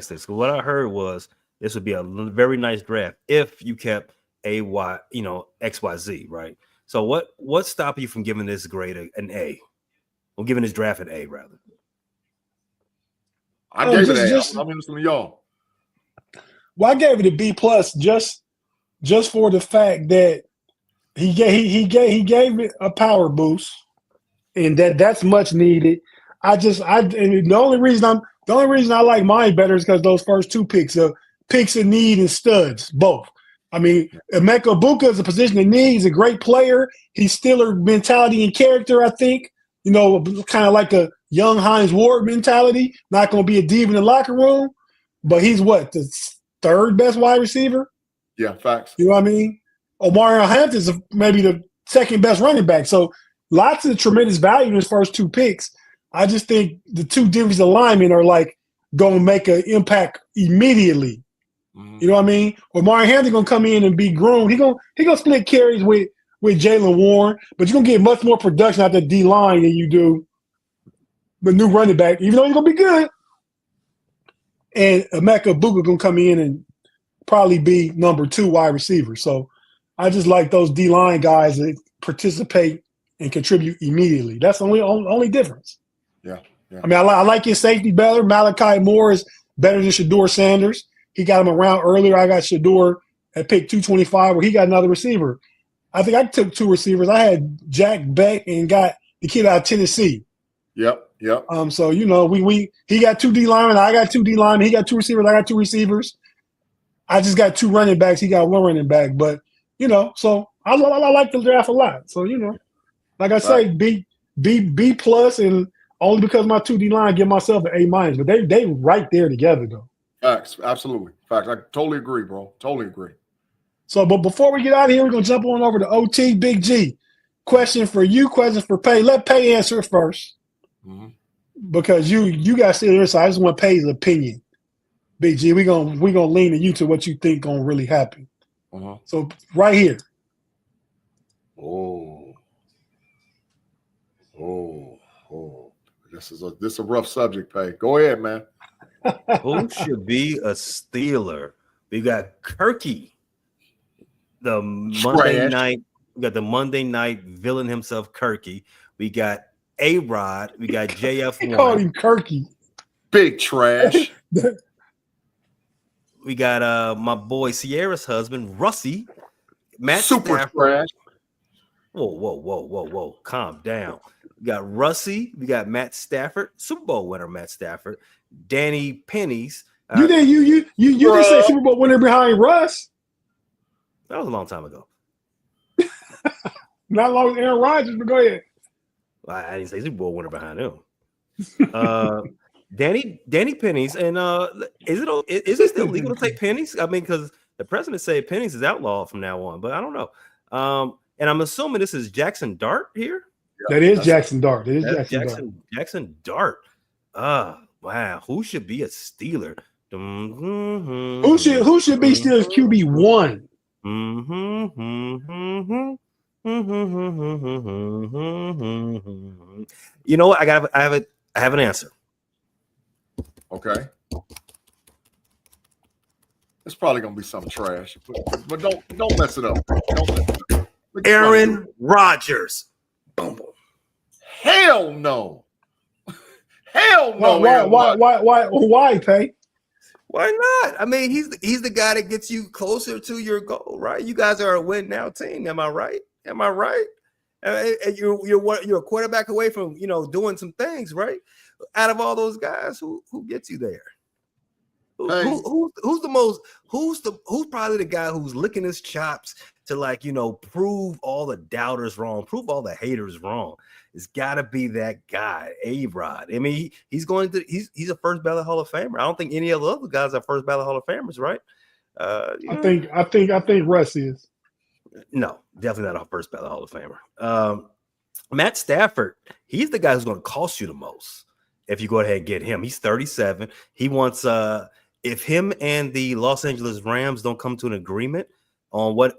Speaker 4: this. What I heard was this would be a very nice draft if you kept XYZ, right? So what stopped you from giving this grade an A? Or giving this draft an A, rather?
Speaker 3: I gave it an A. I'm listening to y'all.
Speaker 2: Well, I gave it a B+ just for the fact that he gave it a power boost, and that's much needed. And the only reason I like mine better is because those first two picks of need and studs, both. I mean, Emeka Egbuka is a position of need. He's a great player. He's Steeler mentality and character, I think. Kind of like a young Hines Ward mentality. Not going to be a diva in the locker room, but he's the third best wide receiver?
Speaker 3: Yeah, facts.
Speaker 2: You know what I mean? Omarion Hampton is maybe the second best running back. So lots of tremendous value in his first two picks. I just think the two defensive linemen are going to make an impact immediately. Mm-hmm. You know what I mean? Omarion Hampton going to come in and be groomed. He gonna split carries with Jaylen Warren, but you're going to get much more production out of the D-line than you do the new running back, even though he's going to be good. And Emeka Egbuka going to come in and probably be number 2 wide receiver. So I just like those D-line guys that participate and contribute immediately. That's the only difference.
Speaker 3: Yeah.
Speaker 2: I mean, I like his safety better. Malachi Moore is better than Shedeur Sanders. He got him around earlier. I got Shedeur at pick 225 where he got another receiver. I think I took 2 receivers. I had Jack Beck and got the kid out of Tennessee.
Speaker 3: Yep.
Speaker 2: So he got 2 D linemen, I got 2 D linemen. He got 2 receivers, I got 2 receivers. I just got 2 running backs. He got 1 running back. But so I like the draft a lot. So like I say, B+, and only because my 2 D line give myself an A-. But they right there together though.
Speaker 3: Facts, absolutely. Facts. I totally agree, bro. Totally agree.
Speaker 2: So, but before we get out of here, we're gonna jump on over to OT Big G. Question for you, question for Pay. Let Pay answer it first. Mm-hmm. Because you got still here, so I just want Pay's opinion. Big G, we gonna lean to you to what you think gonna really happen. Uh-huh. So right here.
Speaker 3: Oh. This is a rough subject, Pay. Go ahead, man.
Speaker 4: Who should be a Steeler? We got Kirky. The Monday night, we got the Monday night villain himself, Kirky. We got A-Rod. We got JF1.
Speaker 2: They called him Kirky.
Speaker 3: Big trash.
Speaker 4: We got my boy Sierra's husband, Russie. Matt
Speaker 3: Super
Speaker 4: Stafford.
Speaker 3: trash.
Speaker 4: Whoa. Calm down. We got Russie. We got Matt Stafford, Super Bowl winner Matt Stafford, Danny Pennies.
Speaker 2: You didn't say Super Bowl winner behind Russ.
Speaker 4: That was a long time ago.
Speaker 2: Not long as Aaron Rodgers, but go ahead.
Speaker 4: I didn't say Super Bowl winner behind him. Danny Pennies, and is it still legal to take pennies? I mean, because the president said pennies is outlawed from now on, but I don't know. And I'm assuming this is Jackson Dart here.
Speaker 2: That is Jackson Dart.
Speaker 4: Jackson Dart. Wow. Who should be a Steeler?
Speaker 2: Who should be Steelers QB1?
Speaker 4: You know what? I have an answer.
Speaker 3: Okay. It's probably gonna be some trash, but don't mess it up. Don't mess it up.
Speaker 4: Aaron Rodgers. Boom, boom.
Speaker 3: Hell no. Hell no.
Speaker 2: Why, Pay?
Speaker 4: Why not? I mean, he's the guy that gets you closer to your goal, right? You guys are a win now team. Am I right? And you're a quarterback away from doing some things, right? Out of all those guys, who gets you there? Who's probably the guy who's licking his chops to prove all the doubters wrong, prove all the haters wrong? It's got to be that guy, A-Rod. I mean, he's a first ballot Hall of Famer. I don't think any of the other guys are first ballot Hall of Famers, right?
Speaker 2: I think Russ is.
Speaker 4: No, definitely not a first ballot Hall of Famer. Matt Stafford, he's the guy who's going to cost you the most if you go ahead and get him. He's 37. He wants if him and the Los Angeles Rams don't come to an agreement on what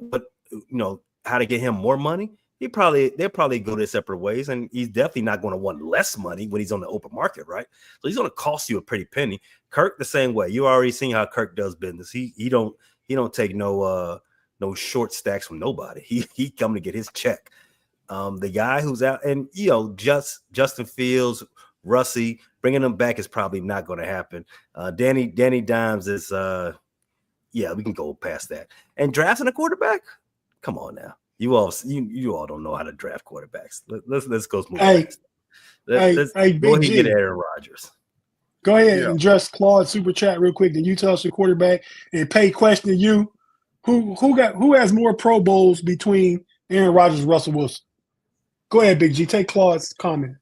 Speaker 4: how to get him more money, they'll probably go their separate ways, and he's definitely not going to want less money when he's on the open market, right? So he's going to cost you a pretty penny. Kirk the same way. You already seen how Kirk does business. He don't take no short stacks from nobody. He come to get his check. The guy who's out, and Justin Fields, Russie, bringing them back is probably not going to happen. Danny Dimes is we can go past that. And drafting a quarterback, come on now. You all don't know how to draft quarterbacks. Let's go smooth.
Speaker 2: Let's
Speaker 4: go ahead and get Aaron Rodgers.
Speaker 2: Go ahead and address Claude super chat real quick. Then you tell us your quarterback and Pay question to you. Who has more Pro Bowls between Aaron Rodgers and Russell Wilson? Go ahead, Big G. Take Claude's comment.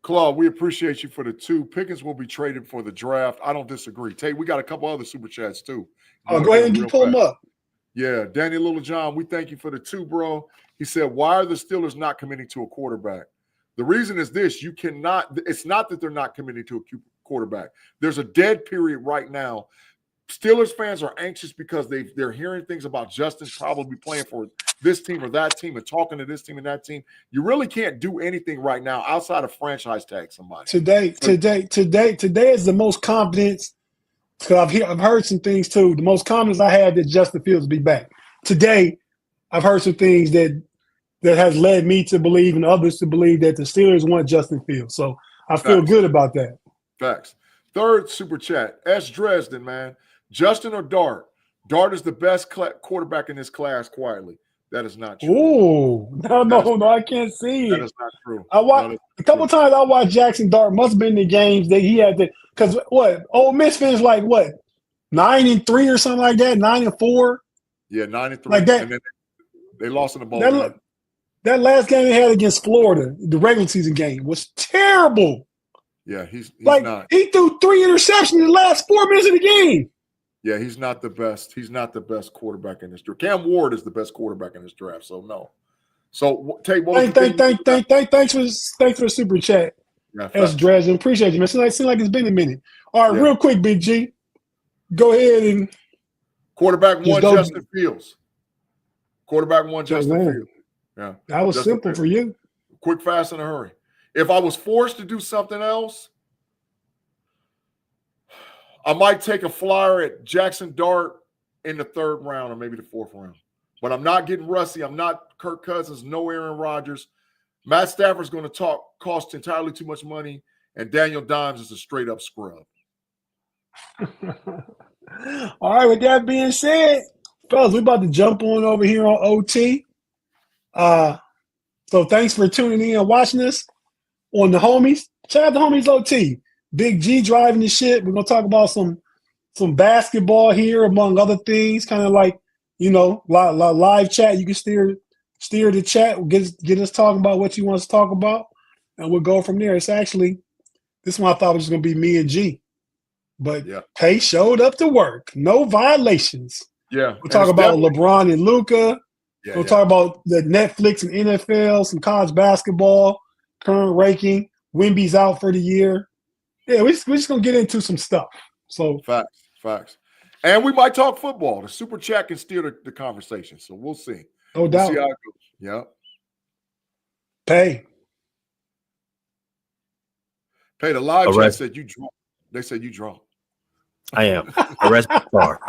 Speaker 3: Claude, we appreciate you for the 2. Pickens will be traded for the draft. I don't disagree. Tate, we got a couple other super chats too.
Speaker 2: Go ahead and pull them up.
Speaker 3: Yeah, Danny Littlejohn, we thank you for the 2, bro. He said, why are the Steelers not committing to a quarterback? The reason is this. It's not that they're not committing to a quarterback. There's a dead period right now. Steelers fans are anxious because they're hearing things about Justin probably playing for this team or that team and talking to this team and that team. You really can't do anything right now outside of franchise tag somebody. Today
Speaker 2: is the most confidence. Because I've heard some things too. The most confidence I have that Justin Fields will be back. Today, I've heard some things that has led me to believe and others to believe that the Steelers want Justin Fields. So I feel good about that.
Speaker 3: Facts. Third super chat, S. Dresden, man. Justin or Dart? Dart is the best quarterback in this class quietly. That is not true.
Speaker 2: Oh, no, I can't see it.
Speaker 3: That is not true.
Speaker 2: A couple times I watched Jackson Dart. Must have been the games that he had to – because Ole Miss finished 9-3 or something like that, 9-4.
Speaker 3: Yeah, 9-3.
Speaker 2: Like that.
Speaker 3: And then they lost in the bowl.
Speaker 2: That last game they had against Florida, the regular season game, was terrible.
Speaker 3: Yeah, he's not.
Speaker 2: He threw 3 interceptions in the last 4 minutes of the game.
Speaker 3: Yeah, he's not the best. He's not the best quarterback in this draft. Cam Ward is the best quarterback in this draft, so no. So Tate,
Speaker 2: thanks for the super chat.
Speaker 3: Yeah,
Speaker 2: that's Dresden. Appreciate you, man. Seems like it's been a minute. All right, real quick, Big G. Go ahead and
Speaker 3: quarterback 1, Justin Fields. Quarterback 1, Justin Fields. Yeah.
Speaker 2: That was Justin simple Fields. For you.
Speaker 3: Quick, fast, in a hurry. If I was forced to do something else, I might take a flyer at Jackson Dart in the 3rd round or maybe the 4th round. But I'm not getting Russie. I'm not Kirk Cousins, no Aaron Rodgers. Matt Stafford's going to cost entirely too much money, and Daniel Dimes is a straight-up scrub.
Speaker 2: All right, with that being said, fellas, we're about to jump on over here on OT. So thanks for tuning in and watching us on the homies. Shout out the homies OT. Big G driving the shit. We're gonna talk about some basketball here, among other things. Kind of like, live chat. You can steer the chat. Get us talking about what you want us to talk about, and we'll go from there. It's actually this one I thought was gonna be me and G, but Pay showed up to work. No violations.
Speaker 3: Yeah,
Speaker 2: we'll talk about LeBron and Luka. We'll talk about the Netflix and NFL, some college basketball, current ranking. Wemby's out for the year. Yeah, we're just going to get into some stuff. So
Speaker 3: Facts. And we might talk football. The super chat can steer the conversation. So we'll see.
Speaker 2: No doubt.
Speaker 3: See how it goes. Yeah.
Speaker 2: Pay,
Speaker 3: the live chat said you drunk. They said you drunk.
Speaker 4: I am. Arrest bar.